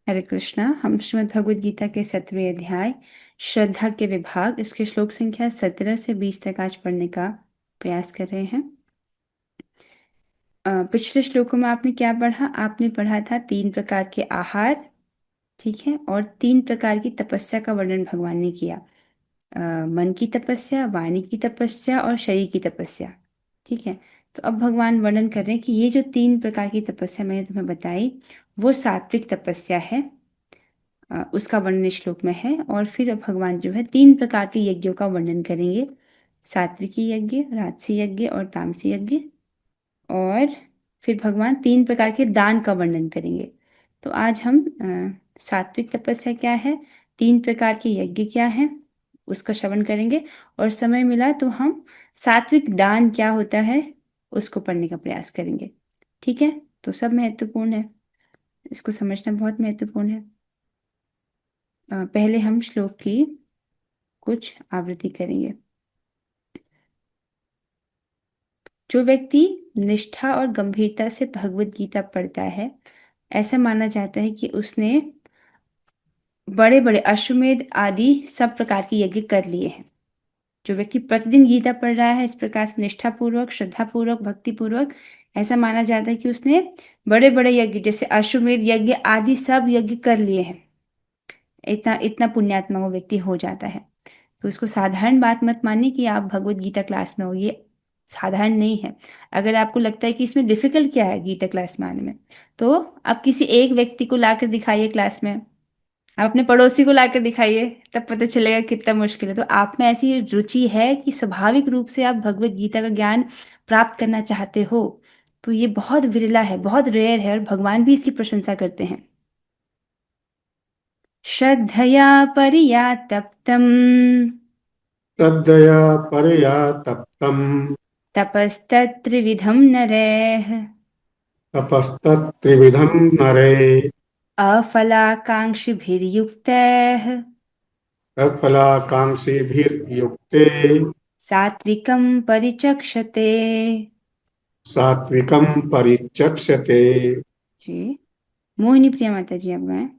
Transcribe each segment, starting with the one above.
हरे कृष्णा। हम श्रीमद् भगवद गीता के 7वें अध्याय श्रद्धा के विभाग इसके श्लोक संख्या 17 से 20 तक आज पढ़ने का प्रयास कर रहे हैं। पिछले श्लोकों में आपने क्या पढ़ा? आपने पढ़ा था 3 प्रकार के आहार, ठीक है, और 3 प्रकार की तपस्या का वर्णन भगवान ने किया। मन की तपस्या, वाणी की तपस्या और शरीर की तपस्या, ठीक है। तो अब भगवान वर्णन कर रहे हैं कि ये जो 3 प्रकार की तपस्या मैंने तुम्हें बताई वो सात्विक तपस्या है। उसका वर्णन इस श्लोक में है। और फिर अब भगवान जो है 3 प्रकार के यज्ञों का वर्णन करेंगे, सात्विकी यज्ञ, राजसी यज्ञ और तामसी यज्ञ। और फिर भगवान 3 प्रकार के दान का वर्णन करेंगे। तो आज हम सात्विक तपस्या क्या है, 3 प्रकार के यज्ञ क्या है, उसका श्रवण करेंगे। और समय मिला तो हम सात्विक दान क्या होता है उसको पढ़ने का प्रयास करेंगे, ठीक है। तो सब महत्वपूर्ण है, इसको समझना बहुत महत्वपूर्ण है। पहले हम श्लोक की कुछ आवृत्ति करेंगे। जो व्यक्ति निष्ठा और गंभीरता से भगवत गीता पढ़ता है, ऐसा माना जाता है कि उसने बड़े बड़े अश्वमेध आदि सब प्रकार के यज्ञ कर लिए हैं। जो व्यक्ति प्रतिदिन गीता पढ़ रहा है इस प्रकार से निष्ठा पूर्वक, श्रद्धा पूर्वक, भक्ति पूर्वक, ऐसा माना जाता है कि उसने बड़े बड़े यज्ञ जैसे अश्वमेध यज्ञ आदि सब यज्ञ कर लिए हैं। इतना इतना पुण्यात्मा वो व्यक्ति हो जाता है। तो इसको साधारण बात मत मानिए कि आप भगवत गीता क्लास में हो, ये साधारण नहीं है। अगर आपको लगता है कि इसमें डिफिकल्ट क्या है गीता क्लास में आने में, तो आप किसी एक व्यक्ति को लाकर दिखाइए क्लास में, आप अपने पड़ोसी को लाकर दिखाइए, तब पता चलेगा कितना मुश्किल है। तो आप में ऐसी रुचि है कि स्वाभाविक रूप से आप भगवत गीता का ज्ञान प्राप्त करना चाहते हो, तो ये बहुत विरला है, बहुत रेयर है, और भगवान भी इसकी प्रशंसा करते हैं। श्रद्धया परियातप्तम् श्रद्धया परया तप्तम् तपस्तत्त्रिविधं नरैः तपस्तत्त्रिविधम् नरे अफलाकाङ्क्षिभिर्युक्तैः सफलाकाङ्क्षिभिर्युक्ते सात्विकं परिचक्षते। सात्विकम् परिचक्षते। जी, मोहिनी प्रिया माता जी आप गाएं।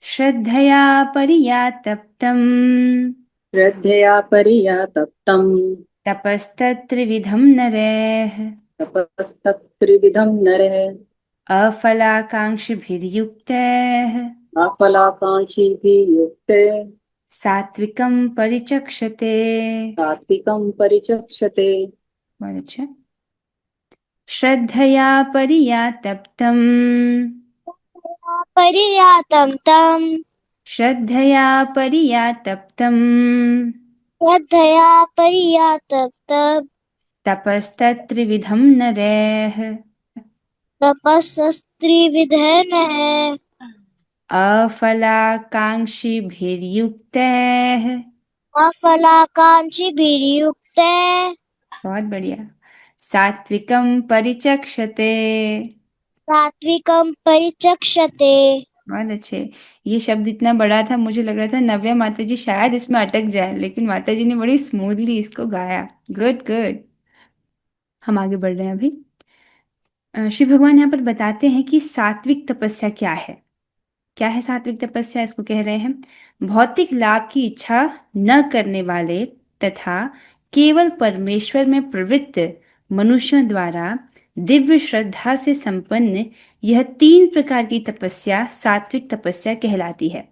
श्रद्धया परियातप्तम् श्रद्धया परियातप्तम् तपस्तत्त्रिविधं नरैः तपस्तत्त्रिविधम् नरः अफलाकाङ्क्षिभिर्युक्तैः आफलाकाङ्क्षिभिः युक्ते सात्विकं परिचक्षते। सात्विकम् परिचक्षते। बहुत अच्छा। श्रद्धया परियातप्तम् परियातं तं श्रद्धया परियातप्तम् श्रद्धया परियातप्तं तपस्तत्त्रिविधं नरैः तपस्स्त्रिविधेन अफलाकाङ्क्षिभिर्युक्तैः। अफलाकाङ्क्षिभिर्युक्ते बहुत बढ़िया। सात्विकं परिचक्षते। सात्विकं परिचक्षते। बहुत अच्छे। ये शब्द इतना बड़ा था, मुझे लग रहा था नव्या माता जी शायद इसमें अटक जाए, लेकिन माता जी ने बड़ी स्मूथली इसको गाया। Good good. हम आगे बढ़ रहे हैं अभी। श्री भगवान यहाँ पर बताते हैं कि सात्विक तपस्या क्या है। क्या है सात्विक तपस्या? इसको कह रहे हैं भौतिक लाभ की इच्छा न करने वाले तथा केवल परमेश्वर में प्रवृत्त मनुष्यों द्वारा दिव्य श्रद्धा से संपन्न यह 3 प्रकार की तपस्या सात्विक तपस्या कहलाती है।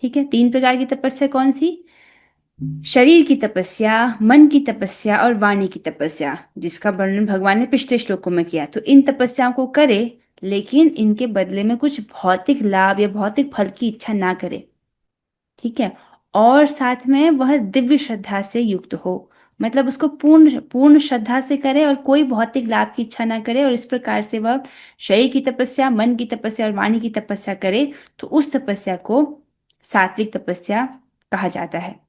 ठीक है, 3 प्रकार की तपस्या कौन सी? शरीर की तपस्या, मन की तपस्या और वाणी की तपस्या, जिसका वर्णन भगवान ने पिछले श्लोकों में किया। तो इन तपस्याओं को करे, लेकिन इनके बदले में कुछ भौतिक लाभ या भौतिक फल की इच्छा ना करे, ठीक है। और साथ में वह दिव्य श्रद्धा से युक्त हो, मतलब उसको पूर्ण पूर्ण श्रद्धा से करे और कोई भौतिक लाभ की इच्छा ना करे, और इस प्रकार से वह शरीर की तपस्या, मन की तपस्या और वाणी की तपस्या करे, तो उस तपस्या को सात्विक तपस्या कहा जाता है,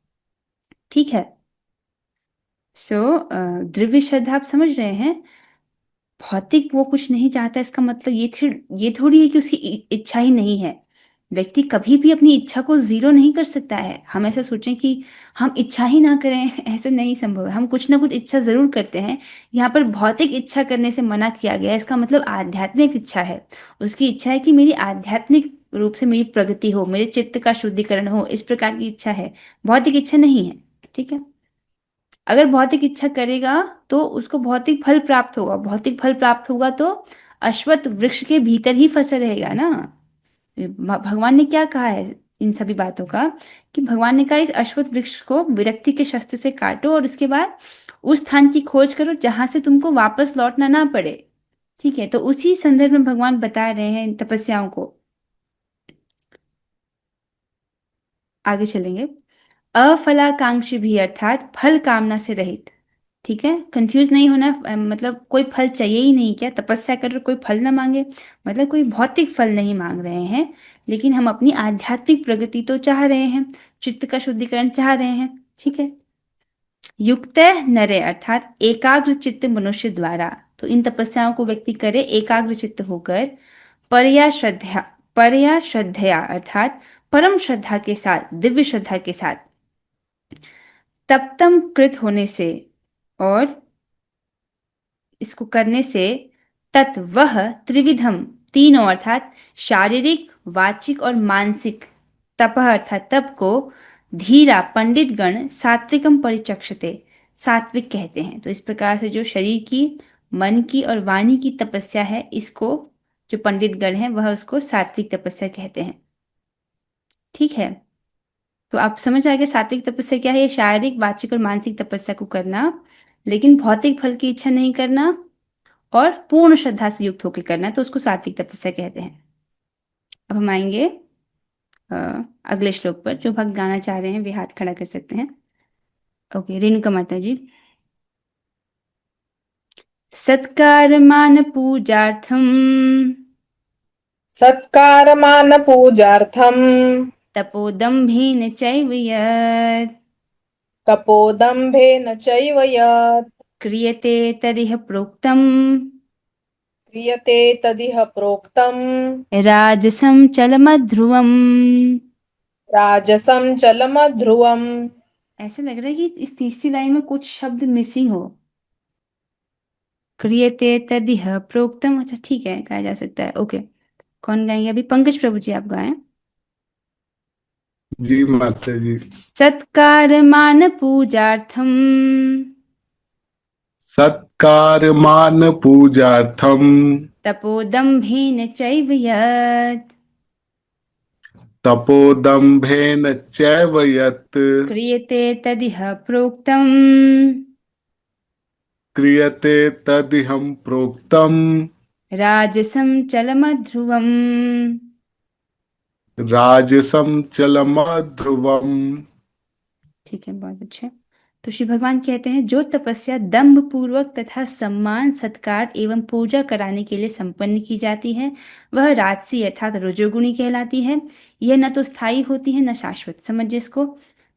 ठीक है। सो दिव्य श्रद्धा आप समझ रहे हैं, भौतिक वो कुछ नहीं चाहता, इसका मतलब ये थोड़ी है कि उसकी इच्छा ही नहीं है। व्यक्ति कभी भी अपनी इच्छा को जीरो नहीं कर सकता है। हम ऐसा सोचें कि हम इच्छा ही ना करें, ऐसा नहीं संभव है। हम कुछ ना कुछ इच्छा जरूर करते हैं। यहाँ पर भौतिक इच्छा करने से मना किया गया है, इसका मतलब आध्यात्मिक इच्छा है। उसकी इच्छा है कि मेरी आध्यात्मिक रूप से मेरी प्रगति हो, मेरे चित्त का शुद्धिकरण हो, इस प्रकार की इच्छा है, भौतिक इच्छा नहीं है। ठीक है। अगर भौतिक इच्छा करेगा तो उसको भौतिक फल प्राप्त होगा। भौतिक फल प्राप्त होगा तो अश्वत्थ वृक्ष के भीतर ही फंसा रहेगा ना। भगवान ने क्या कहा है इन सभी बातों का, कि भगवान ने कहा इस अश्वत्थ वृक्ष को विरक्ति के शस्त्र से काटो और उसके बाद उस स्थान की खोज करो जहां से तुमको वापस लौटना ना पड़े। ठीक है। तो उसी संदर्भ में भगवान बता रहे हैं इन तपस्याओं को। आगे चलेंगे। अफलाकांक्षी भी अर्थात फल कामना से रहित। ठीक है, कंफ्यूज नहीं होना। मतलब कोई फल चाहिए ही नहीं क्या? तपस्या कर रहे कोई फल ना मांगे, मतलब कोई भौतिक फल नहीं मांग रहे हैं, लेकिन हम अपनी आध्यात्मिक प्रगति तो चाह रहे हैं, चित्त का शुद्धिकरण चाह रहे हैं। ठीक है। युक्त नरे अर्थात एकाग्र चित्त मनुष्य द्वारा। तो इन तपस्याओं को व्यक्ति करे एकाग्र चित्त होकर, परया श्रद्धा, परया श्रद्धया अर्थात परम श्रद्धा के साथ, दिव्य श्रद्धा के साथ, तप्तम कृत होने से, और इसको करने से, तत् वह त्रिविधम तीनों अर्थात शारीरिक, वाचिक और मानसिक, तपह अर्थात तप को, धीरा पंडित गण सात्विकम परिचक्षते, सात्विक कहते हैं। तो इस प्रकार से जो शरीर की, मन की और वाणी की तपस्या है, इसको जो पंडित गण है वह उसको सात्विक तपस्या कहते हैं। ठीक है। तो आप समझ आ गए सात्विक तपस्या क्या है? ये शारीरिक, वाचिक और मानसिक तपस्या को करना, लेकिन भौतिक फल की इच्छा नहीं करना और पूर्ण श्रद्धा से युक्त होकर करना, तो उसको सात्विक तपस्या कहते हैं। अब हम आएंगे अ, अगले श्लोक पर। जो भक्त गाना चाह रहे हैं वे हाथ खड़ा कर सकते हैं। ओके, रेणुका माता जी। सत्कार मान पूजार्थम सत्कारमानपूजार्थम् तपोदम्भेन चैव यत् तपोदम्भेन चैव यत् क्रियते तदिह प्रोक्तम् क्रियते तदिह प्रोक्तम् राजसं चलमध्रुवम्। राजसं चलमध्रुवम्। ऐसा लग रहा है कि इस तीसरी लाइन में कुछ शब्द मिसिंग हो। क्रियते तदिह प्रोक्तम, अच्छा ठीक है, गाया जा सकता है। ओके, कौन गाएंगे अभी? पंकज प्रभु जी आप गाएं। जी माता जी। सत्कारमान पूजार्थम सत्कारमान पूजार्थम तपोदम्भेन चैव यत् तपोदम्भेन चैव यत् क्रियते तदिह प्रोक्तम् क्रियते तदिहं प्रोक्तम् राजसं चलमध्रुवम्। राजसं चलमध्रुवम्। ठीक है, बहुत अच्छा। तो श्री भगवान कहते हैं जो तपस्या दंभ पूर्वक तथा सम्मान, सत्कार एवं पूजा कराने के लिए संपन्न की जाती है, वह राजसी अर्थात रजोगुणी कहलाती है। यह न तो स्थायी होती है न शाश्वत। समझिए इसको।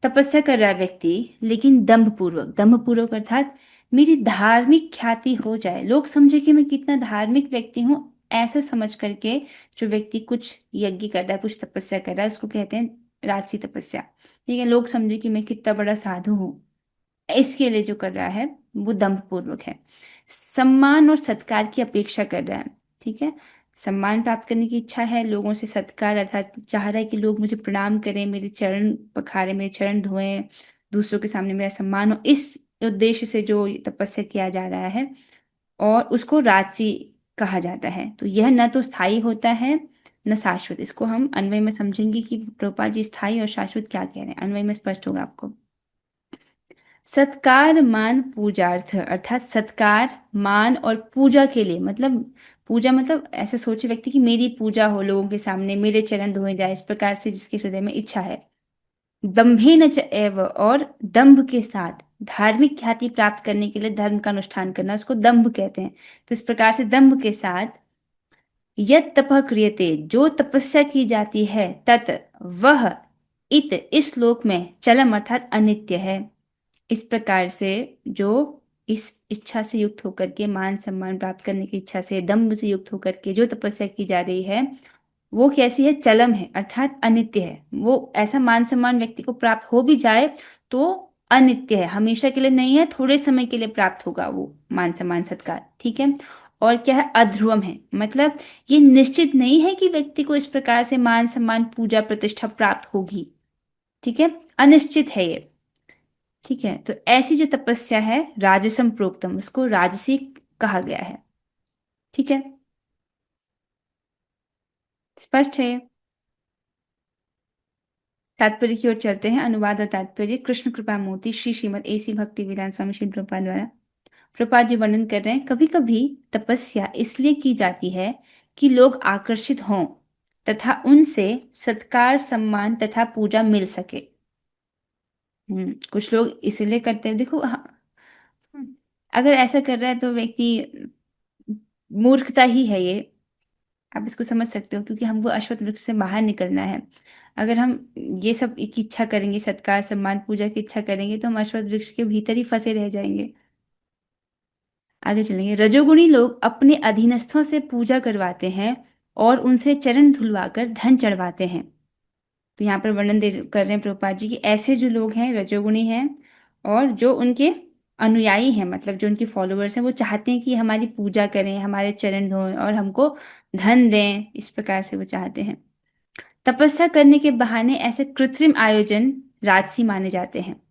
तपस्या कर रहा है व्यक्ति, लेकिन दंभ पूर्वक, दंभ पूर्वक अर्थात मेरी धार्मिक ख्याति हो जाए, लोग समझे कि मैं कितना धार्मिक व्यक्ति हूँ, ऐसा समझ करके जो व्यक्ति कुछ यज्ञ कर रहा है, कुछ तपस्या कर रहा है, उसको कहते हैं राजसी तपस्या। ठीक है, लोग समझे कि मैं कितना बड़ा साधु हूँ, इसके लिए जो कर रहा है वो दंभ पूर्वक है। सम्मान और सत्कार की अपेक्षा कर रहा है। ठीक है, सम्मान प्राप्त करने की इच्छा है, लोगों से सत्कार अर्थात चाह रहा है कि लोग मुझे प्रणाम करें, मेरे चरण पखारें, मेरे चरण धोएं, दूसरों के सामने मेरा सम्मान हो, इस उद्देश्य से जो तपस्या किया जा रहा है, और उसको राजसी कहा जाता है। तो यह न तो स्थायी होता है न शाश्वत। इसको हम अन्वय में समझेंगे कि प्रभुपाद जी स्थायी और शाश्वत क्या कह रहे हैं, अन्वय में स्पष्ट होगा आपको। सत्कार मान पूजार्थ अर्थात सत्कार, मान और पूजा के लिए, मतलब पूजा मतलब ऐसे सोचे व्यक्ति कि मेरी पूजा हो लोगों के सामने, मेरे चरण धोए जाए, इस प्रकार से जिसके हृदय में इच्छा है। दंभेन च एव, और दंभ के साथ धार्मिक ख्याति प्राप्त करने के लिए धर्म का अनुष्ठान करना, उसको दंभ कहते हैं। तो इस प्रकार से दंभ के साथ यत तपः क्रियते, जो तपस्या की जाती है, तत् वह, इत इस श्लोक में चलम अर्थात अनित्य है। इस प्रकार से जो इस इच्छा से युक्त होकर के, मान सम्मान प्राप्त करने की इच्छा से, दम्भ से युक्त होकर के जो तपस्या की जा रही है, वो कैसी है, चलम है, अर्थात अनित्य है। वो ऐसा मान सम्मान व्यक्ति को प्राप्त हो भी जाए तो अनित्य है, हमेशा के लिए नहीं है, थोड़े समय के लिए प्राप्त होगा वो मान सम्मान सत्कार, ठीक है। और क्या है, अध्रुवम है, मतलब ये निश्चित नहीं है कि व्यक्ति को इस प्रकार से मान सम्मान पूजा प्रतिष्ठा प्राप्त होगी, ठीक है, अनिश्चित है ये, ठीक है। तो ऐसी जो तपस्या है राजसम प्रोक्तम, उसको राजसी कहा गया है, ठीक है, स्पष्ट है। तात्पर्य की ओर चलते हैं। अनुवाद और तात्पर्य। कृष्ण कृपा मूर्ति श्री श्रीमद एसी भक्ति वेदांत स्वामी श्री प्रभुपाद द्वारा। प्रभुपाद जी वर्णन कर रहे हैं, कभी कभी तपस्या इसलिए की जाती है कि लोग आकर्षित हों तथा उनसे सत्कार सम्मान तथा पूजा मिल सके। कुछ लोग इसलिए करते हैं, देखो हाँ, अगर ऐसा कर रहा है तो व्यक्ति मूर्खता ही है ये, आप इसको समझ सकते हो, क्योंकि हमको अश्वत्थ वृक्ष से बाहर निकलना है। अगर हम ये सब की इच्छा करेंगे, सत्कार सम्मान पूजा की इच्छा करेंगे, तो हम अश्वत्थ वृक्ष के भीतर ही फंसे रह जाएंगे। आगे चलेंगे। रजोगुणी लोग अपने अधीनस्थों से पूजा करवाते हैं और उनसे चरण धुलवाकर धन चढ़वाते हैं। तो यहाँ पर वर्णन कर रहे हैं प्रभुपाद जी कि ऐसे जो लोग हैं रजोगुणी हैं और जो उनके अनुयायी हैं, मतलब जो उनके फॉलोअर्स हैं, वो चाहते हैं कि हमारी पूजा करें, हमारे चरण धोएं और हमको धन दें, इस प्रकार से वो चाहते हैं। तपस्या करने के बहाने ऐसे कृत्रिम आयोजन राजसी माने जाते हैं।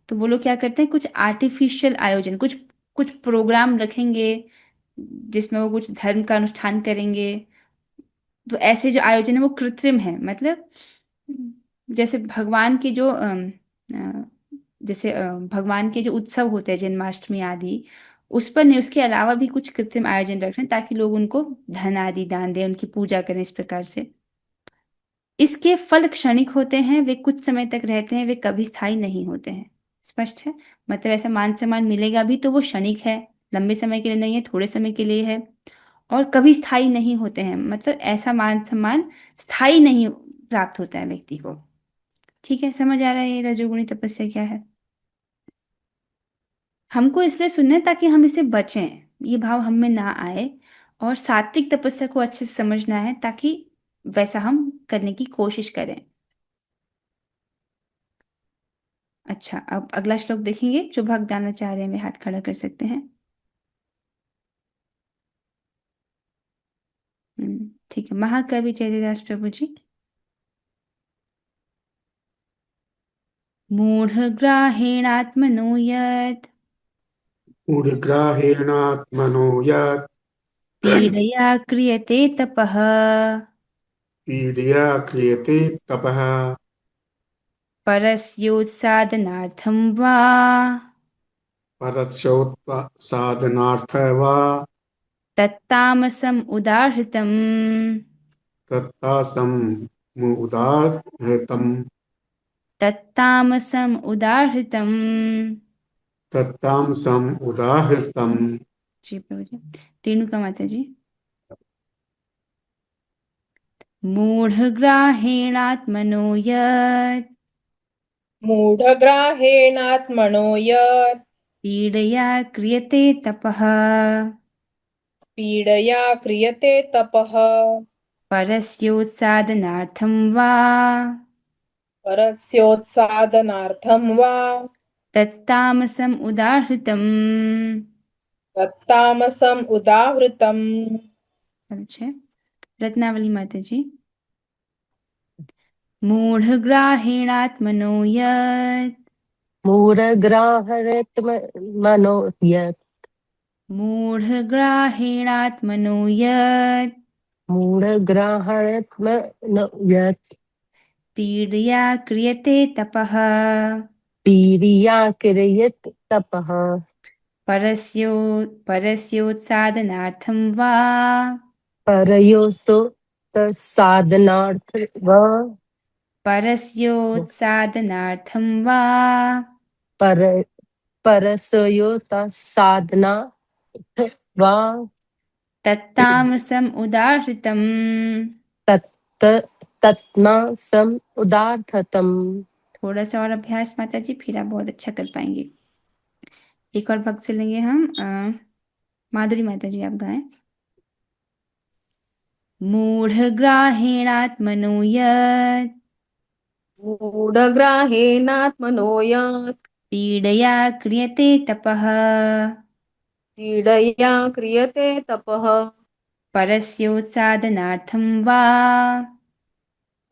तो वो लोग क्या करते हैं, कुछ आर्टिफिशियल आयोजन, कुछ कुछ प्रोग्राम रखेंगे जिसमें वो कुछ धर्म का अनुष्ठान करेंगे। तो ऐसे जो आयोजन है वो कृत्रिम है, मतलब जैसे भगवान के जो भगवान के जो उत्सव होते हैं जन्माष्टमी आदि, उस पर नहीं, उसके अलावा भी कुछ कृत्रिम आयोजन रख रहे हैं ताकि लोग उनको धन आदि दान दें, उनकी पूजा करें, इस प्रकार से। इसके फल क्षणिक होते हैं, वे कुछ समय तक रहते हैं, वे कभी स्थायी नहीं होते हैं। स्पष्ट है, मतलब ऐसा मान सम्मान मिलेगा भी तो वो क्षणिक है, लंबे समय के लिए नहीं है, थोड़े समय के लिए है, और कभी स्थायी नहीं होते हैं, मतलब ऐसा मान सम्मान स्थायी नहीं प्राप्त होता है व्यक्ति को। ठीक है, समझ आ रहा है ये रजोगुणी तपस्या क्या है। हमको इसलिए सुनना है ताकि हम इसे बचें, ये भाव हम में ना आए, और सात्विक तपस्या को अच्छे से समझना है ताकि वैसा हम करने की कोशिश करें। अच्छा, अब अगला श्लोक देखेंगे। जो भक्त दाना चाह रहे हैं वे हाथ खड़ा कर सकते हैं। ठीक है, महाकवि चैतन्यदास प्रभु जी। मूढ़ग्राहेणात्मनो यत् मूढग्राहेणात्मनो यत् पीडया क्रियते तपः पीडया क्रियते तपः परस्योत्सादनार्थं वा परस्योत्सादनार्थ वा तत्तामसम् उदाहृतम्। तत्तासम् उदाहृतम् तत्तामसम् उदाहृतम्। तत्तामसम् उदाहृतम्। जी प्रभु जी। रेणुका माता जी। मूढ़ग्राहेणात्मनो यत् मूढग्राहेणात्मनो यत् पीडया क्रियते तपः पीडया क्रियते तपः परस्योत्सादनार्थं वा परस्योत्सादनार्थं वा तत्तामसम् उदाहृतम्। तत्तामसम् उदाहृतम्। अच्छा, रत्नावली माता जी। मूढ़ग्राहेणात्मनो यत् मूढग्राहरत्मनो यत् मूढ़ग्राहेणात्मनो यत् मूढग्राहरत्मनो यत् पीडया क्रियते तपः पीडिया क्रियत तपः परस्यो परस्योत्सादनार्थं वा परयोसो तत्साधनार्थ वा परस्योत्सादनार्थं वा पर परसयो तत्साधनार्थ वा तत्तामसम् उदाहृतम्। तत् तत्मा सम उदार्थतम। थोड़ा सा और अभ्यास माता जी, फिर आप बहुत अच्छा कर पाएंगे। एक और भक्त से लेंगे हम, माधुरी माता जी आप गाएं। मूढग्राहेणात्मनो यत् मूढग्राहेणात्मनो यत् पीडया क्रियते तपः पीडया क्रियते तपः परस्योत्सादनार्थं वा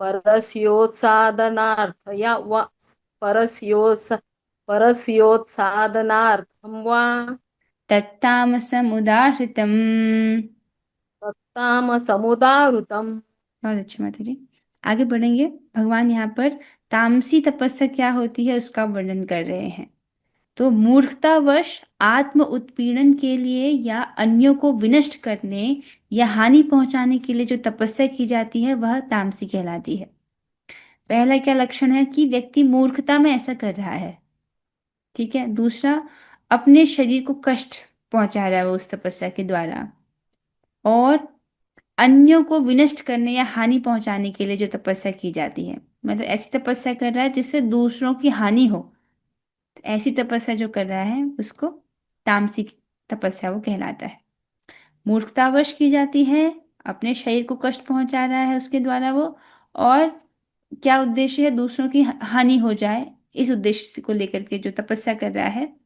परस्योत्सादनार्थया वा परस्योत्स परस्योत्सादनार्थं वा तत्तामसमुदाहृतम्। तत्तामसमुदाहृतम्। बहुत अच्छी माता जी। आगे बढ़ेंगे। भगवान यहाँ पर तामसी तपस्या क्या होती है उसका वर्णन कर रहे हैं। तो मूर्खतावश आत्म उत्पीड़न के लिए या अन्यों को विनष्ट करने या हानि पहुंचाने के लिए जो तपस्या की जाती है वह तामसी कहलाती है। पहला क्या लक्षण है कि व्यक्ति मूर्खता में ऐसा कर रहा है। ठीक है। दूसरा, अपने शरीर को कष्ट पहुंचा रहा है वो उस तपस्या के द्वारा, और अन्यों को विनष्ट करने या हानि पहुंचाने के लिए जो तपस्या की जाती है, मतलब ऐसी तपस्या कर रहा है जिससे दूसरों की हानि हो, तो ऐसी तपस्या जो कर रहा है उसको तामसिक तपस्या वो कहलाता है। मूर्खतावश की जाती है, अपने शरीर को कष्ट पहुंचा रहा है उसके द्वारा वो, और क्या उद्देश्य है, दूसरों की हानि हो जाए, इस उद्देश्य को लेकर के जो तपस्या कर रहा है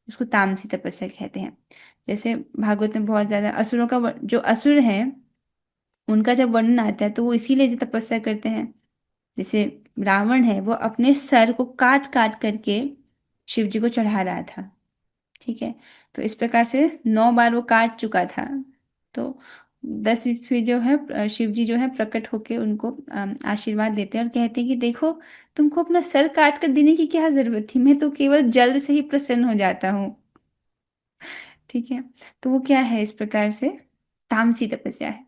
उसको तामसी तपस्या कहते हैं। जैसे भागवत में बहुत ज्यादा असुरों का जो असुर हैं उनका जब वर्णन आता है तो वो इसीलिए जो तपस्या करते हैं। जैसे रावण है, वो अपने सर को काट काट करके शिव जी को चढ़ा रहा था। ठीक है। तो इस प्रकार से 9 बार वो काट चुका था। तो 10वीं जो है शिव जी जो है प्रकट होके उनको आशीर्वाद देते हैं और कहते हैं कि देखो, तुमको अपना सर काट कर देने की क्या जरूरत थी, मैं तो केवल जल्द से ही प्रसन्न हो जाता हूँ। ठीक है। तो वो क्या है, इस प्रकार से तामसी तपस्या है।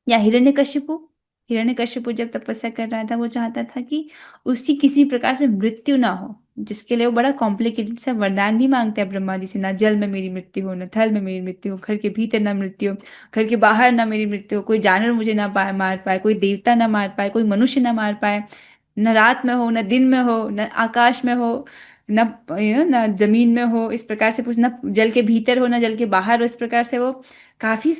या हिरण्यकशिपु, हिरण्यकशिपु जब तपस्या कर रहा था वो चाहता था कि उसकी किसी प्रकार से मृत्यु ना हो, जिसके लिए वो बड़ा कॉम्प्लिकेटेड सा वरदान भी मांगता है ब्रह्मा जी से, ना जल में मेरी मृत्यु हो, न थल में मेरी मृत्यु हो, घर के भीतर ना मृत्यु हो, घर के बाहर ना मेरी मृत्यु हो, कोई जानवर मुझे ना मार पाए, कोई देवता ना मार पाए, कोई मनुष्य ना मार पाए, न रात में हो, न दिन में हो, न आकाश में हो, न न जमीन में हो, इस प्रकार से कुछ, न जल के भीतर हो न जल के बाहर हो। इस प्रकार से वो काफी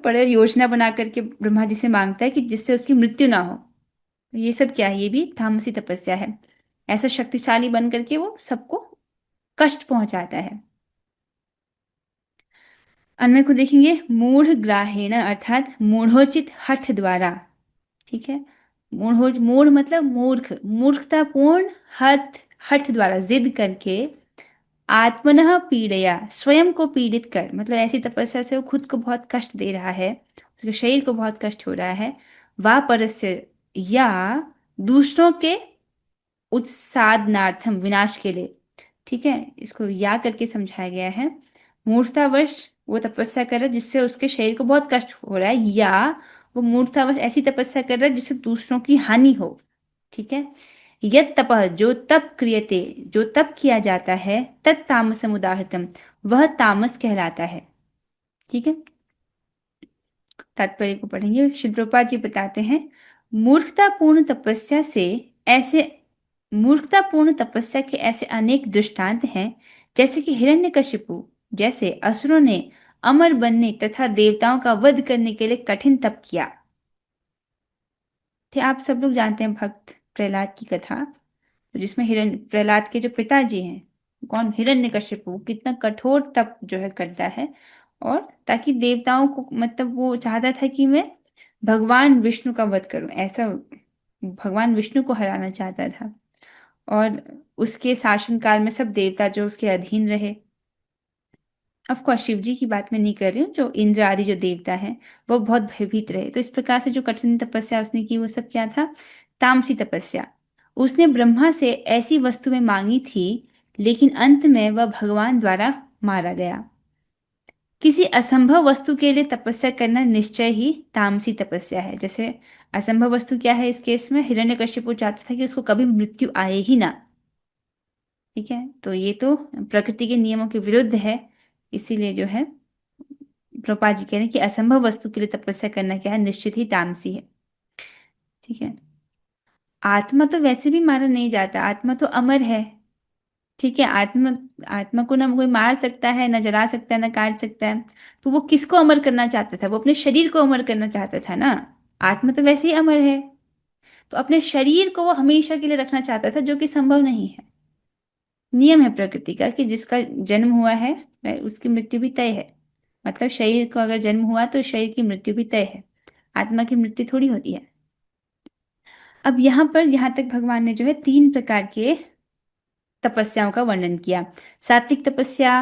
बड़े योजना बना करके ब्रह्मा जी से मांगता है कि जिससे उसकी मृत्यु ना हो। ये सब क्या है, ये भी तामसी तपस्या है। ऐसा शक्तिशाली बन करके वो सबको कष्ट पहुंचाता है। अन्वय को देखेंगे, मूढ़ ग्राहेण अर्थात मूढ़ोचित हठ द्वारा। ठीक है। मूढ़ मतलब मूर्ख, मूर्खतापूर्ण हठ, हठ द्वारा जिद करके, आत्मनः पीड़या स्वयं को पीड़ित कर, मतलब ऐसी तपस्या से वो खुद को बहुत कष्ट दे रहा है, उसके शरीर को बहुत कष्ट हो रहा है। वा परस्य, या दूसरों के उत्सादनार्थम विनाश के लिए। ठीक है। इसको या करके समझाया गया है। मूर्खतावश वो तपस्या कर रहा है जिससे उसके शरीर को बहुत कष्ट हो रहा है, या वो मूर्खतावश ऐसी तपस्या कर रहा है जिससे दूसरों की हानि हो। ठीक है। यत तपः जो तप क्रियते, जो तप किया जाता है, तत् तामसम उदाहृतम वह तामस कहलाता है। ठीक है। तात्पर्य को पढ़ेंगे। श्री प्रभुपाद जी बताते हैं, मूर्खतापूर्ण तपस्या से ऐसे मूर्खतापूर्ण तपस्या के ऐसे अनेक दृष्टांत हैं, जैसे कि हिरण्यकशिपु जैसे असुरों ने अमर बनने तथा देवताओं का वध करने के लिए कठिन तप किया थे। आप सब लोग जानते हैं भक्त प्रहलाद की कथा, तो जिसमें हिरण्य प्रहलाद के जो पिताजी हैं, कौन, हिरण्यकशिपु, कितना कठोर तप जो है करता है, और ताकि देवताओं को, मतलब वो चाहता था कि मैं भगवान विष्णु का वध करूं, ऐसा भगवान विष्णु को हराना चाहता था। और उसके शासन काल में सब देवता जो उसके अधीन रहे। ऑफ कोर्स शिव जी की बात मैं नहीं कर रही हूँ, जो इंद्र आदि जो देवता हैं वो बहुत भयभीत रहे। तो इस प्रकार से जो कठिन तपस्या उसने की वो सब क्या था, तामसी तपस्या। उसने ब्रह्मा से ऐसी वस्तु में मांगी थी, लेकिन अंत में वह भगवान द्वारा मारा गया। किसी असंभव वस्तु के लिए तपस्या करना निश्चय ही तामसी तपस्या है। जैसे असंभव वस्तु क्या है, इस केस में हिरण्यकशिपु चाहता था कि उसको कभी मृत्यु आए ही ना। ठीक है। तो ये तो प्रकृति के नियमों के विरुद्ध है, इसीलिए जो है प्रभुपाद जी कह रहे हैं कि असंभव वस्तु के लिए तपस्या करना क्या है, निश्चित ही तामसी है। ठीक है। आत्मा तो वैसे भी मारा नहीं जाता, आत्मा तो अमर है। ठीक है। आत्मा, आत्मा को ना कोई मार सकता है, ना जला सकता है, ना काट सकता है। तो वो किसको अमर करना चाहता था? वो अपने शरीर को अमर करना चाहता था ना। आत्मा तो वैसे ही अमर है। तो अपने शरीर को वो हमेशा के लिए रखना चाहता था, जो कि संभव नहीं है। नियम है प्रकृति का कि जिसका जन्म हुआ है उसकी मृत्यु भी तय है। मतलब शरीर को अगर जन्म हुआ तो शरीर की मृत्यु भी तय है। आत्मा की मृत्यु थोड़ी होती है। अब यहाँ पर यहाँ तक भगवान ने जो है तीन प्रकार के तपस्याओं का वर्णन किया। सात्विक तपस्या,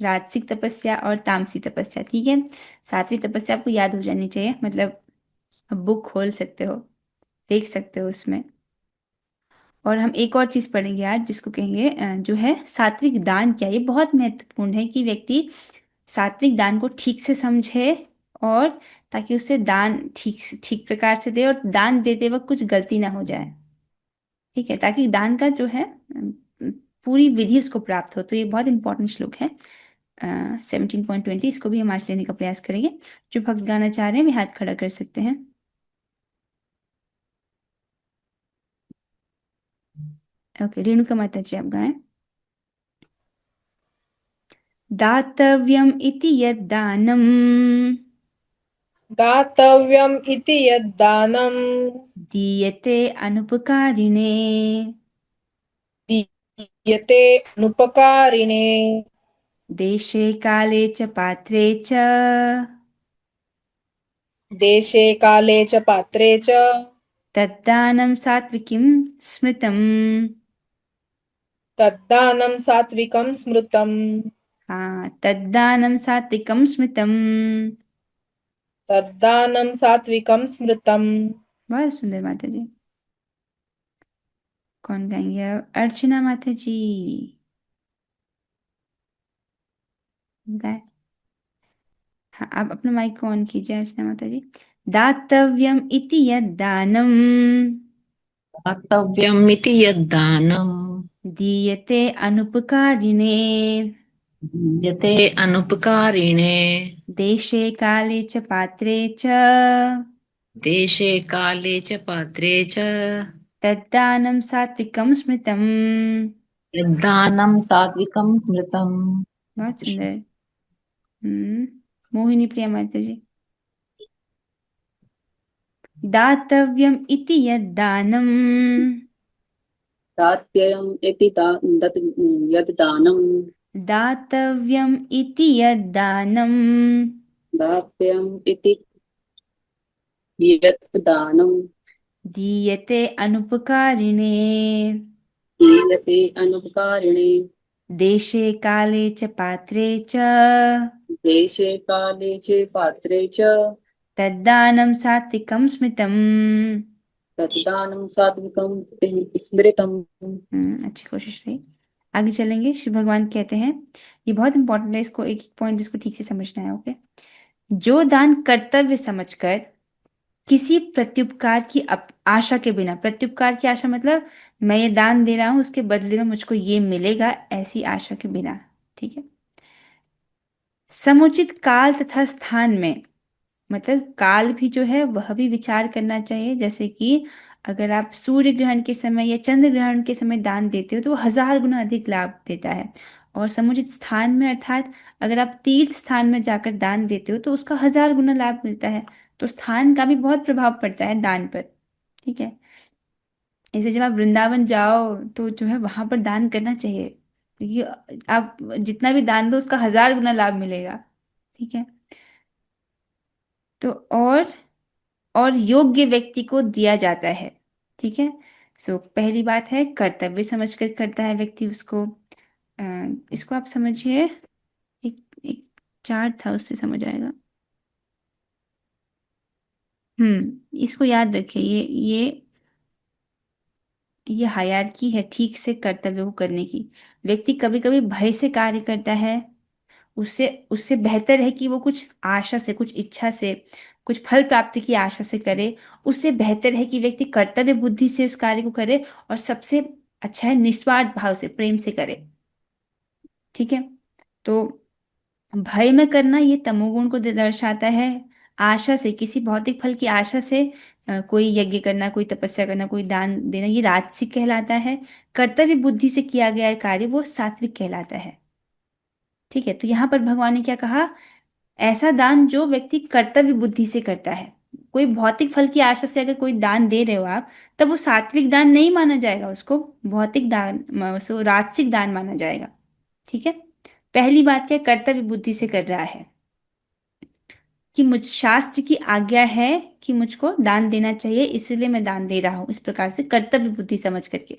राजसिक तपस्या और तामसी तपस्या। ठीक है। सात्विक तपस्या आपको याद हो जानी चाहिए, मतलब अब बुक खोल सकते हो, देख सकते हो उसमें। और हम एक और चीज पढ़ेंगे आज, जिसको कहेंगे जो है सात्विक दान। क्या ये बहुत महत्वपूर्ण है कि व्यक्ति सात्विक दान को ठीक से समझे, और ताकि उससे दान ठीक प्रकार से दे, और दान देते वक्त कुछ गलती ना हो जाए। ठीक है, ताकि दान का जो है पूरी विधि उसको प्राप्त हो। तो ये बहुत इंपॉर्टेंट श्लोक है। 17.20, इसको भी हम आज लेने का प्रयास करेंगे। जो भक्त गाना चाह रहे हैं वे हाथ खड़ा कर सकते हैं। ओके, रेणुका माता जी आप गाएं। दातव्यम इति यद्दानम् दातव्यम् इति यद्दानं दीयते अनुपकारिणे दीयते अनुपकारिणे देशे काले च पात्रे च देशे काले च पात्रे च तद्दानं सात्विकीं स्मृतम्। तद्दानं सात्विकं स्मृतम्। हाँ, तद्दानं सात्विकं स्मृतम्। तद्दानं सात्विकं स्मृतम्। बहुत सुंदर माता जी। कौन गाएंगे अब? अर्चना माता जी गाए। हाँ, आप अपना माइक को ऑन कीजिए अर्चना माता जी। दातव्यम इति यद्दानम् दातव्यमिति यद्दानं दीयते अनुपकारिणे दीयते अनुपकारिणे देशे काले च पात्रे च देशे काले च पात्रे च तद्दानं सात्विकं स्मृतम्। यद्दानं सात्विकं स्मृतम्। बहुत सुंदर। हम्म। मोहिनी प्रिया माता जी। दातव्यम इति यद्दानम् दात्ययम् इति यद् दानं दातव्यम इति यद्दानम् दात्ययम् इति यत् दानं दीयते अनुपकारिणे दीयते अनुपकारिणे देशे काले च पात्रे च देशे काले च पात्रे च तद्दानं सात्विकं स्मितम्। तद्दानं सात्विकं स्मृतम्। अच्छी कोशिश रही। आगे चलेंगे। श्री भगवान कहते हैं, ये बहुत इंपॉर्टेंट है, इसको एक एक पॉइंट इसको ठीक से समझना है। ओके। जो दान कर्तव्य समझकर किसी प्रत्युपकार की आशा के बिना, प्रत्युपकार की आशा मतलब मैं ये दान दे रहा हूं उसके बदले में मुझको ये मिलेगा, ऐसी आशा के बिना। ठीक है। समुचित काल तथा स्थान में, मतलब काल भी जो है वह भी विचार करना चाहिए। जैसे कि अगर आप सूर्य ग्रहण के समय या चंद्र ग्रहण के समय दान देते हो तो वो 1000 गुना अधिक लाभ देता है। और समुचित स्थान में, अर्थात अगर आप तीर्थ स्थान में जाकर दान देते हो तो उसका 1000 गुना लाभ मिलता है। तो स्थान का भी बहुत प्रभाव पड़ता है दान पर। ठीक है। ऐसे जब आप वृंदावन जाओ तो जो है वहां पर दान करना चाहिए, क्योंकि आप जितना भी दान दो उसका 1000 गुना लाभ मिलेगा। ठीक है। तो और योग्य व्यक्ति को दिया जाता है। ठीक है। सो पहली बात है कर्तव्य समझकर करता है व्यक्ति उसको। इसको आप समझिए, एक चार्ट था उससे समझ आएगा। इसको याद रखिए। ये हायरार्की है ठीक से कर्तव्य को करने की। व्यक्ति कभी कभी भय से कार्य करता है। उससे उससे बेहतर है कि वो कुछ आशा से, कुछ इच्छा से, कुछ फल प्राप्ति की आशा से करे। उससे बेहतर है कि व्यक्ति कर्तव्य बुद्धि से उस कार्य को करे। और सबसे अच्छा है निस्वार्थ भाव से, प्रेम से करे। ठीक है। तो भय में करना ये तमोगुण को दर्शाता है। आशा से, किसी भौतिक फल की आशा से कोई यज्ञ करना, कोई तपस्या करना, कोई दान देना, ये राजसिक कहलाता है। कर्तव्य बुद्धि से किया गया कार्य वो सात्विक कहलाता है। ठीक है, तो यहाँ पर भगवान ने क्या कहा, ऐसा दान जो व्यक्ति कर्तव्य बुद्धि से करता है। कोई भौतिक फल की आशा से अगर कोई दान दे रहे हो आप, तब वो सात्विक दान नहीं माना जाएगा, उसको भौतिक दान, सो राजसिक दान माना जाएगा। ठीक है, पहली बात क्या, कर्तव्य बुद्धि से कर रहा है कि मुझ शास्त्र की आज्ञा है कि मुझको दान देना चाहिए, इसलिए मैं दान दे रहा हूं, इस प्रकार से कर्तव्य बुद्धि समझ करके।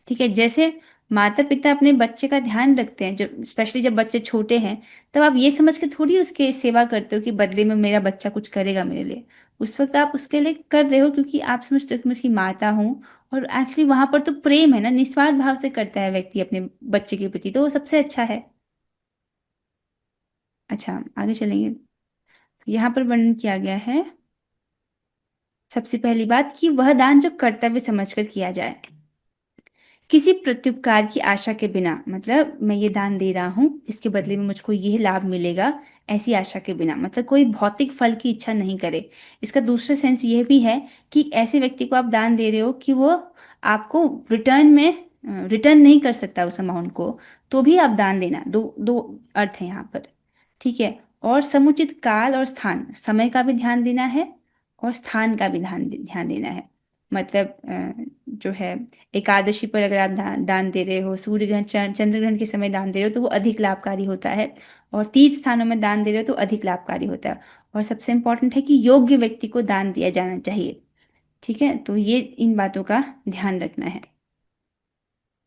ठीक है, जैसे माता पिता अपने बच्चे का ध्यान रखते हैं, जब स्पेशली जब बच्चे छोटे हैं, तब आप ये समझ के थोड़ी उसके सेवा करते हो कि बदले में मेरा बच्चा कुछ करेगा मेरे लिए। उस वक्त आप उसके लिए कर रहे हो क्योंकि आप समझते हो कि मैं उसकी माता हूँ। और एक्चुअली वहां पर तो प्रेम है ना, निस्वार्थ भाव से करता है व्यक्ति अपने बच्चे के प्रति, तो वो सबसे अच्छा है। अच्छा, आगे चलेंगे। यहाँ पर वर्णन किया गया है, सबसे पहली बात कि वह दान जो कर्तव्य समझकर किया जाए, किसी प्रत्युपकार की आशा के बिना, मतलब मैं ये दान दे रहा हूँ इसके बदले में मुझको ये लाभ मिलेगा, ऐसी आशा के बिना, मतलब कोई भौतिक फल की इच्छा नहीं करे। इसका दूसरा सेंस ये भी है कि ऐसे व्यक्ति को आप दान दे रहे हो कि वो आपको रिटर्न में रिटर्न नहीं कर सकता उस अमाउंट को, तो भी आप दान देना। दो दो अर्थ है यहाँ पर। ठीक है, और समुचित काल और स्थान, समय का भी ध्यान देना है और स्थान का भी ध्यान देना है। मतलब जो है, एकादशी पर अगर आप दान दे रहे हो, सूर्य ग्रहण चंद्र ग्रहण के समय दान दे रहे हो, तो वो अधिक लाभकारी होता है। और तीर्थ स्थानों में दान दे रहे हो तो अधिक लाभकारी होता है। और सबसे इंपॉर्टेंट है कि योग्य व्यक्ति को दान दिया जाना चाहिए। ठीक है, तो ये इन बातों का ध्यान रखना है,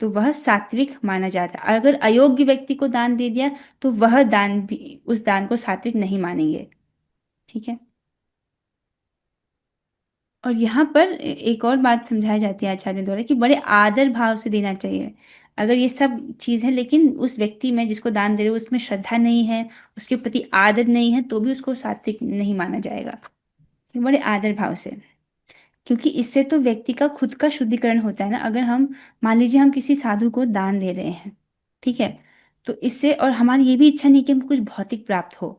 तो वह सात्विक माना जाता है। अगर अयोग्य व्यक्ति को दान दे दिया तो वह दान भी, उस दान को सात्विक नहीं मानेंगे। ठीक है, और यहाँ पर एक और बात समझाई जाती है आचार्य द्वारा कि बड़े आदर भाव से देना चाहिए। अगर ये सब चीज़ है लेकिन उस व्यक्ति में जिसको दान दे रहे हो उसमें श्रद्धा नहीं है, उसके प्रति आदर नहीं है, तो भी उसको सात्विक नहीं माना जाएगा। तो बड़े आदर भाव से, क्योंकि इससे तो व्यक्ति का खुद का शुद्धिकरण होता है ना। अगर हम मान लीजिए हम किसी साधु को दान दे रहे हैं, ठीक है, तो इससे, और हमारी ये भी इच्छा नहीं कि हमको कुछ भौतिक प्राप्त हो,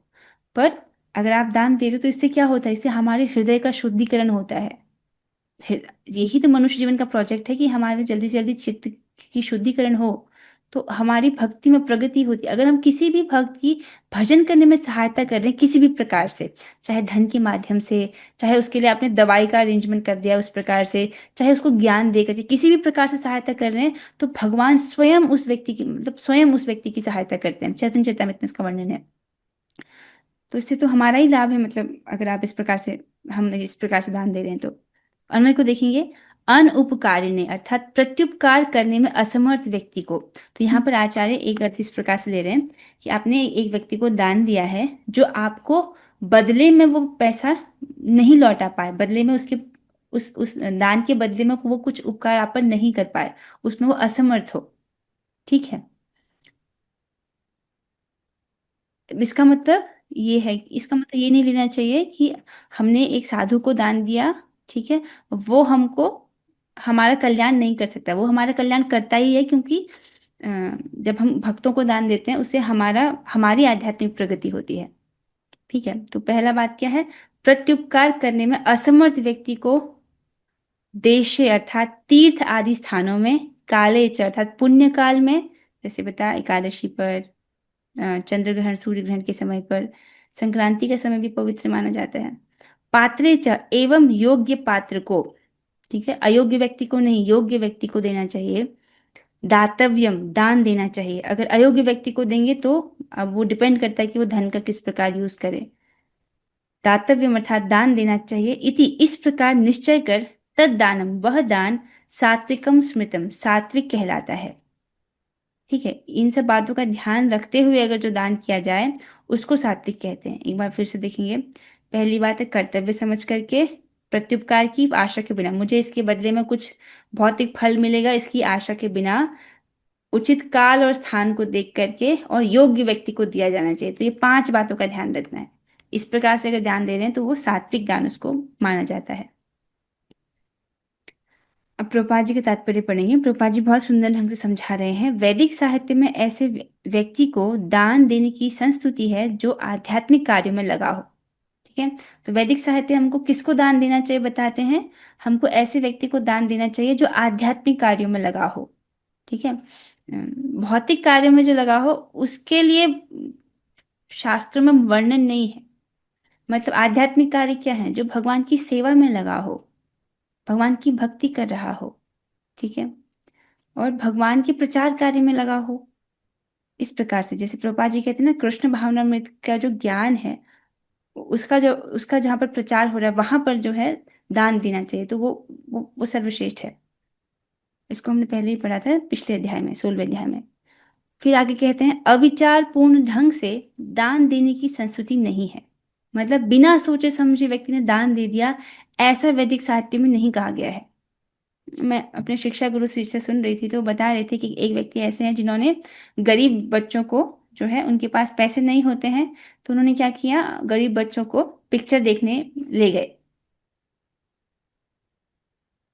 पर अगर आप दान दे रहे हो तो इससे क्या होता है, इससे हमारे हृदय का शुद्धिकरण होता है। यही तो मनुष्य जीवन का प्रोजेक्ट है कि हमारे जल्दी से जल्दी चित्त की शुद्धिकरण हो, तो हमारी भक्ति में प्रगति होती है। अगर हम किसी भी भक्त की भजन करने में सहायता कर रहे हैं किसी भी प्रकार से, चाहे धन के माध्यम से, चाहे उसके लिए आपने दवाई का अरेंजमेंट कर दिया उस प्रकार से, चाहे उसको ज्ञान देकर, किसी भी प्रकार से सहायता कर रहे हैं, तो भगवान स्वयं उस व्यक्ति की, मतलब स्वयं उस व्यक्ति की सहायता करते हैं। चैतन्य चरितमृत में इसका वर्णन है। तो इससे तो हमारा ही लाभ है, मतलब अगर आप इस प्रकार से, हम इस प्रकार से दान दे रहे हैं तो। अन्वय को देखेंगे, अनउपकारिणे अर्थात प्रत्युपकार करने में असमर्थ व्यक्ति को। तो यहाँ पर आचार्य एक अर्थ इस प्रकार से ले रहे हैं कि आपने एक व्यक्ति को दान दिया है जो आपको बदले में वो पैसा नहीं लौटा पाए, बदले में उसके उस दान के बदले में वो कुछ उपकार आप पर नहीं कर पाए, उसमें वो असमर्थ हो। ठीक है, इसका मतलब ये है, इसका मतलब ये नहीं लेना चाहिए कि हमने एक साधु को दान दिया, ठीक है, वो हमको हमारा कल्याण नहीं कर सकता। वो हमारा कल्याण करता ही है, क्योंकि जब हम भक्तों को दान देते हैं उससे हमारी आध्यात्मिक प्रगति होती है। ठीक है, तो पहला बात क्या है, प्रत्युपकार करने में असमर्थ व्यक्ति को देशे अर्थात तीर्थ आदि स्थानों में, काले च अर्थात पुण्य काल में, जैसे बता एकादशी पर, चंद्र ग्रहण सूर्य ग्रहण के समय पर, संक्रांति का समय भी पवित्र माना जाता है। पात्रे च एवं योग्य पात्र को, ठीक है, अयोग्य व्यक्ति को नहीं, योग्य व्यक्ति को देना चाहिए। दातव्यम दान देना चाहिए। अगर अयोग्य व्यक्ति को देंगे तो अब वो डिपेंड करता है कि वो धन का किस प्रकार यूज करे। दातव्यम अर्थात दान देना चाहिए। इति इस प्रकार निश्चय कर, तद दानम वह दान सात्विकम स्मृतम सात्विक कहलाता है। ठीक है, इन सब बातों का ध्यान रखते हुए अगर जो दान किया जाए उसको सात्विक कहते हैं। एक बार फिर से देखेंगे, पहली बात है कर्तव्य समझ करके, प्रत्युपकार की आशा के बिना, मुझे इसके बदले में कुछ भौतिक फल मिलेगा इसकी आशा के बिना, उचित काल और स्थान को देख करके, और योग्य व्यक्ति को दिया जाना चाहिए। तो ये 5 बातों का ध्यान रखना है। इस प्रकार से अगर ध्यान दे रहे हैं तो वो सात्विक दान उसको माना जाता है। अब प्रभुपाद जी के तात्पर्य पढ़ेंगे। प्रभुपाद जी बहुत सुंदर ढंग से समझा रहे हैं। वैदिक साहित्य में ऐसे व्यक्ति को दान देने की संस्तुति है जो आध्यात्मिक कार्यों में लगा हो। ठीक है। तो वैदिक साहित्य हमको किसको दान देना चाहिए बताते हैं, हमको ऐसे व्यक्ति को दान देना चाहिए जो आध्यात्मिक कार्यों में लगा हो, ठीक है। भौतिक कार्यों में जो लगा हो उसके लिए शास्त्रों में वर्णन नहीं है। मतलब आध्यात्मिक कार्य क्या है, जो भगवान की सेवा में लगा हो, भगवान की भक्ति कर रहा हो, ठीक है, और भगवान के प्रचार कार्य में लगा हो। इस प्रकार से जैसे प्रभुपाद जी कहते हैं ना, कृष्ण भावनामृत का जो ज्ञान है उसका जहाँ पर प्रचार हो रहा है वहां पर जो है दान देना चाहिए, तो वो सर्वश्रेष्ठ है। इसको हमने पहले ही पढ़ा था पिछले अध्याय में, 16वें अध्याय में। फिर आगे कहते हैं अविचार पूर्ण ढंग से दान देने की संस्कृति नहीं है। मतलब बिना सोचे समझे व्यक्ति ने दान दे दिया, ऐसा वैदिक साहित्य में नहीं कहा गया है। मैं अपने शिक्षा गुरु से सुन रही थी तो वो बता रहे थे कि एक व्यक्ति ऐसे हैं जिन्होंने गरीब बच्चों को, जो है उनके पास पैसे नहीं होते हैं, तो उन्होंने क्या किया, गरीब बच्चों को पिक्चर देखने ले गए।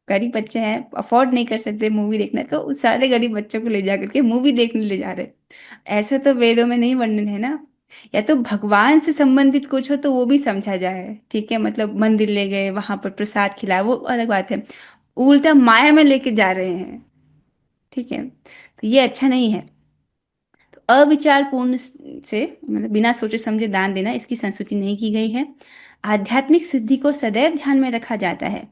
गरीब बच्चे हैं, अफोर्ड नहीं कर सकते मूवी देखना, तो उस सारे गरीब बच्चों को ले जा करके मूवी देखने ले जा रहे। ऐसा तो वेदों में नहीं वर्णन है ना। या तो भगवान से संबंधित कुछ हो तो वो भी समझा जाए, ठीक है, मतलब मंदिर ले गए वहां पर प्रसाद खिलाया, वो अलग बात है। उल्टा माया में लेके जा रहे हैं, ठीक है, तो ये अच्छा नहीं है। तो अविचार पूर्ण से मतलब बिना सोचे समझे दान देना, इसकी संस्तुति नहीं की गई है। आध्यात्मिक सिद्धि को सदैव ध्यान में रखा जाता है।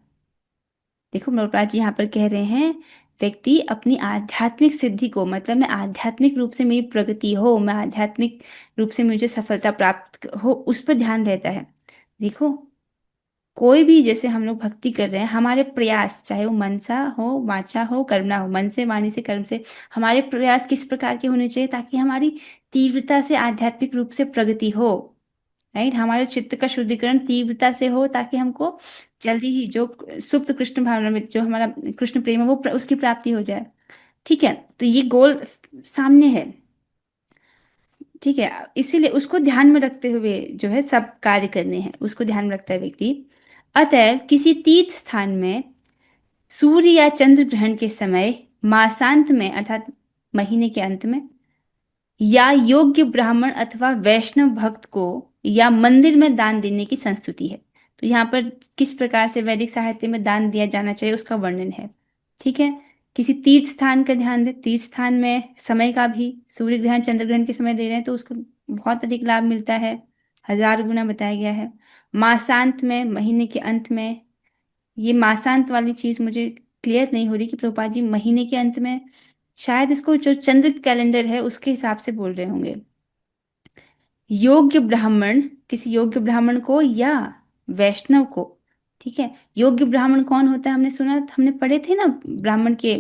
देखो प्रभुपाद जी यहाँ पर कह रहे हैं व्यक्ति अपनी आध्यात्मिक सिद्धि को, मतलब मैं आध्यात्मिक रूप से मेरी प्रगति हो, मैं आध्यात्मिक रूप से मुझे सफलता प्राप्त हो, उस पर ध्यान रहता है। देखो कोई भी, जैसे हम लोग भक्ति कर रहे हैं, हमारे प्रयास चाहे वो मनसा हो वाचा हो कर्मणा हो, मन से वाणी से कर्म से, हमारे प्रयास किस प्रकार के होने चाहिए ताकि हमारी तीव्रता से आध्यात्मिक रूप से प्रगति हो, राइट। हमारे चित्त का शुद्धिकरण तीव्रता से हो ताकि हमको जल्दी ही जो सुप्त कृष्ण भावना में जो हमारा कृष्ण प्रेम है वो उसकी प्राप्ति हो जाए, ठीक है। तो ये गोल सामने है, ठीक है, इसीलिए उसको ध्यान में रखते हुए जो है सब कार्य करने हैं, उसको ध्यान में रखता है व्यक्ति। अतएव किसी तीर्थ स्थान में सूर्य या चंद्र ग्रहण के समय मासांत में अर्थात महीने के अंत में, या योग्य ब्राह्मण अथवा वैष्णव भक्त को या मंदिर में दान देने की संस्तुति है। तो यहाँ पर किस प्रकार से वैदिक साहित्य में दान दिया जाना चाहिए उसका वर्णन है, ठीक है। किसी तीर्थ स्थान का ध्यान दे, तीर्थ स्थान में समय का भी, सूर्य ग्रहण चंद्र ग्रहण के समय दे रहे हैं तो उसको बहुत अधिक लाभ मिलता है, 1000 गुना बताया गया है। मासांत में, महीने के अंत में, ये मासांत वाली चीज मुझे क्लियर नहीं हो रही कि प्रभुपाद जी महीने के अंत में, शायद इसको जो चंद्र कैलेंडर है उसके हिसाब से बोल रहे होंगे। योग्य ब्राह्मण, किसी योग्य ब्राह्मण को या वैष्णव को, ठीक है। योग्य ब्राह्मण कौन होता है, हमने सुना, हमने पढ़े थे ना ब्राह्मण के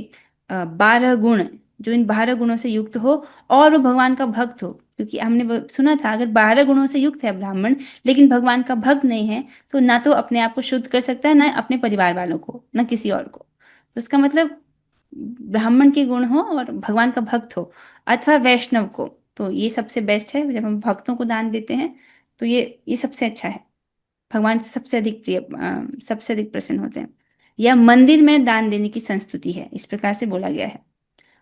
12 गुण, जो इन 12 गुणों से युक्त हो और वो भगवान का भक्त हो। क्योंकि हमने सुना था अगर 12 गुणों से युक्त है ब्राह्मण लेकिन भगवान का भक्त नहीं है तो ना तो अपने आप को शुद्ध कर सकता है, ना अपने परिवार वालों को, ना किसी और को। तो इसका मतलब ब्राह्मण के गुण हो और भगवान का भक्त हो, अथवा वैष्णव को, तो ये सबसे बेस्ट है। जब हम भक्तों को दान देते हैं तो ये सबसे अच्छा है, भगवान से सबसे अधिक प्रिय, सबसे अधिक प्रसन्न होते हैं। या मंदिर में दान देने की संस्तुति है, इस प्रकार से बोला गया है।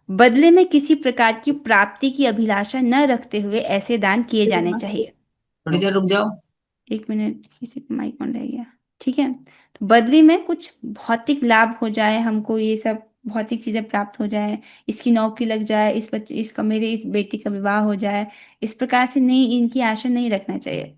बदले में किसी प्रकार की प्राप्ति की अभिलाषा न रखते हुए ऐसे दान किए जाने चाहिए। थोड़ी देर रुक जाओ। 1 मिनट, किसी का माइक ऑन रह गया, ठीक है। तो बदले में कुछ भौतिक लाभ हो जाए, हमको ये सब भौतिक चीजें प्राप्त हो जाए, इसकी नौकरी लग जाए, इस बच्चे इसका, मेरे इस बेटी का विवाह हो जाए, इस प्रकार से नहीं, इनकी आशा नहीं रखना चाहिए।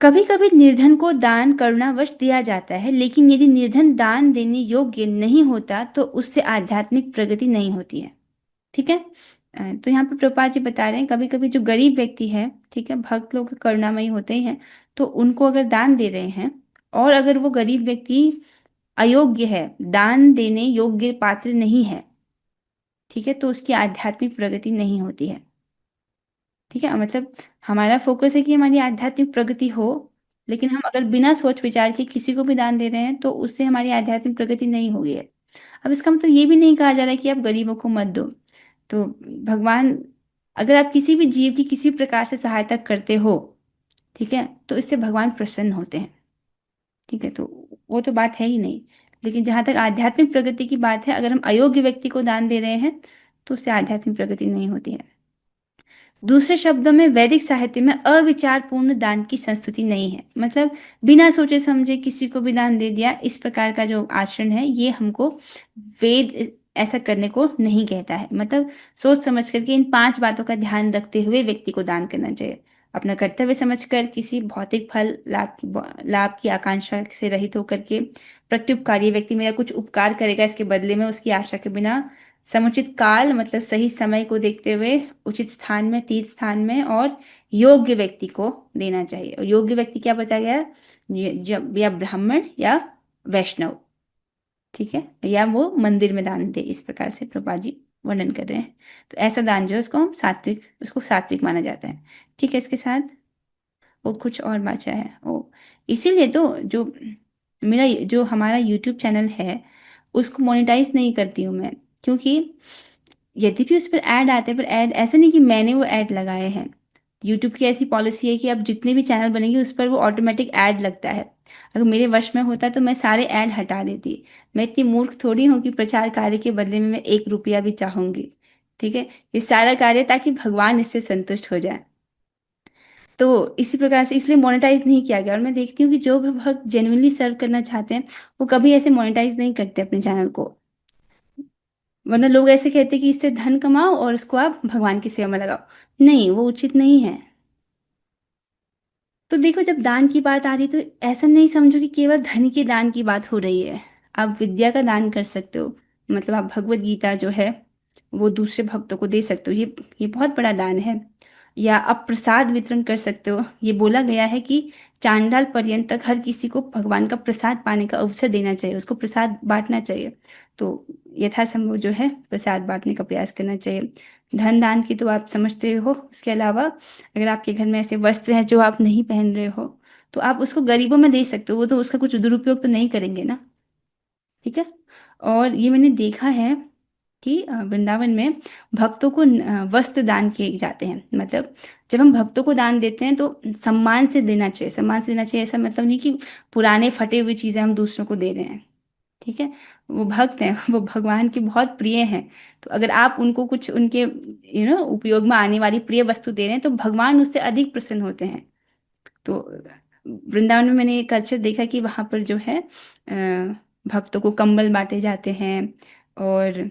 कभी कभी निर्धन को दान करुणावश दिया जाता है, लेकिन यदि निर्धन दान देने योग्य नहीं होता तो उससे आध्यात्मिक प्रगति नहीं होती है, ठीक है। तो यहाँ पर प्रभुपाद जी बता रहे हैं कभी कभी जो गरीब व्यक्ति है, ठीक है, भक्त लोग करुणामयी होते ही हैं, तो उनको अगर दान दे रहे हैं और अगर वो गरीब व्यक्ति अयोग्य है, दान देने योग्य पात्र नहीं है, ठीक है, तो उसकी आध्यात्मिक प्रगति नहीं होती है, ठीक है। मतलब हमारा फोकस है कि हमारी आध्यात्मिक प्रगति हो, लेकिन हम अगर बिना सोच विचार के किसी को भी दान दे रहे हैं तो उससे हमारी आध्यात्मिक प्रगति नहीं हो गई है। अब इसका मतलब ये भी नहीं कहा जा रहा है कि आप गरीबों को मत दो। तो भगवान, अगर आप किसी भी जीव की किसी भी प्रकार से सहायता करते हो, ठीक है, तो इससे भगवान प्रसन्न होते हैं, ठीक है। तो वो तो बात है ही नहीं। लेकिन जहां तक आध्यात्मिक प्रगति की बात है, अगर हम अयोग्य व्यक्ति को दान दे रहे हैं तो उससे आध्यात्मिक प्रगति नहीं होती है। दूसरे शब्दों में वैदिक साहित्य में अविचारपूर्ण दान की संस्तुति नहीं है। मतलब बिना सोचे समझे किसी को भी दान दे दिया, इस प्रकार का जो आचरण है ये हमको वेद ऐसा करने को नहीं कहता है। मतलब सोच समझ करके इन पांच बातों का ध्यान रखते हुए व्यक्ति को दान करना चाहिए। अपना कर्तव्य समझकर, किसी भौतिक फल लाभ की आकांक्षा से रहित होकर के, प्रत्युपकारी, व्यक्ति मेरा कुछ उपकार करेगा इसके बदले में उसकी आशा के बिना, समुचित काल मतलब सही समय को देखते हुए, उचित स्थान में, तीर्थ स्थान में, और योग्य व्यक्ति को देना चाहिए। और योग्य व्यक्ति क्या बताया गया? जब या ब्राह्मण या वैष्णव, ठीक है, या वो मंदिर में दान दे, इस प्रकार से प्रभुपाद जी वर्णन कर रहे हैं। तो ऐसा दान जो है उसको हम सात्विक, उसको सात्विक माना जाता है। ठीक है, इसके साथ वो कुछ और बचा है ओ, इसीलिए तो जो मेरा जो हमारा यूट्यूब चैनल है उसको मोनेटाइज नहीं करती हूँ मैं, क्योंकि यद्यपि उस पर ऐड आते हैं, पर ऐड ऐसा नहीं कि मैंने वो ऐड लगाए हैं। यूट्यूब की ऐसी पॉलिसी है कि अब जितने भी चैनल बनेंगे उस पर वो ऑटोमेटिक ऐड लगता है। अगर मेरे वश में होता तो मैं सारे ऐड हटा देती। मैं इतनी मूर्ख थोड़ी हूँ कि प्रचार कार्य के बदले में मैं 1 रुपया भी चाहूंगी। ठीक है, ये सारा कार्य ताकि भगवान इससे संतुष्ट हो जाए। तो इसी प्रकार से इसलिए मोनेटाइज नहीं किया गया। और मैं देखती हूँ कि जो भी भक्त जेन्युइनली सर्व करना चाहते हैं वो कभी ऐसे मोनेटाइज नहीं करते अपने चैनल को। वरना लोग ऐसे कहते हैं कि इससे धन कमाओ और इसको आप भगवान की सेवा में लगाओ। नहीं, वो उचित नहीं है। तो देखो, जब दान की बात आ रही तो ऐसा नहीं समझो कि केवल धन के दान की बात हो रही है। आप विद्या का दान कर सकते हो। मतलब आप भगवत गीता जो है वो दूसरे भक्तों को दे सकते हो, ये बहुत बड़ा दान है। या आप प्रसाद वितरण कर सकते हो। ये बोला गया है कि चांडाल पर्यंत तक हर किसी को भगवान का प्रसाद पाने का अवसर देना चाहिए, उसको प्रसाद बांटना चाहिए। तो यथासंभव जो है प्रसाद बांटने का प्रयास करना चाहिए। धन दान की तो आप समझते हो। उसके अलावा अगर आपके घर में ऐसे वस्त्र हैं जो आप नहीं पहन रहे हो तो आप उसको गरीबों में दे सकते हो, वो तो उसका कुछ दुरुपयोग तो नहीं करेंगे ना। ठीक है। और ये मैंने देखा है कि वृंदावन में भक्तों को वस्त्र दान किए जाते हैं। मतलब जब हम भक्तों को दान देते हैं तो सम्मान से देना चाहिए। सम्मान से देना चाहिए, ऐसा मतलब नहीं कि पुराने फटे हुए चीज़ें हम दूसरों को दे रहे हैं। ठीक है, वो भक्त हैं, वो भगवान के बहुत प्रिय हैं। तो अगर आप उनको कुछ उनके उपयोग में आने वाली प्रिय वस्तु दे रहे हैं तो भगवान उससे अधिक प्रसन्न होते हैं। तो वृंदावन में मैंने ये कल्चर देखा कि वहाँ पर जो है भक्तों को कंबल बांटे जाते हैं और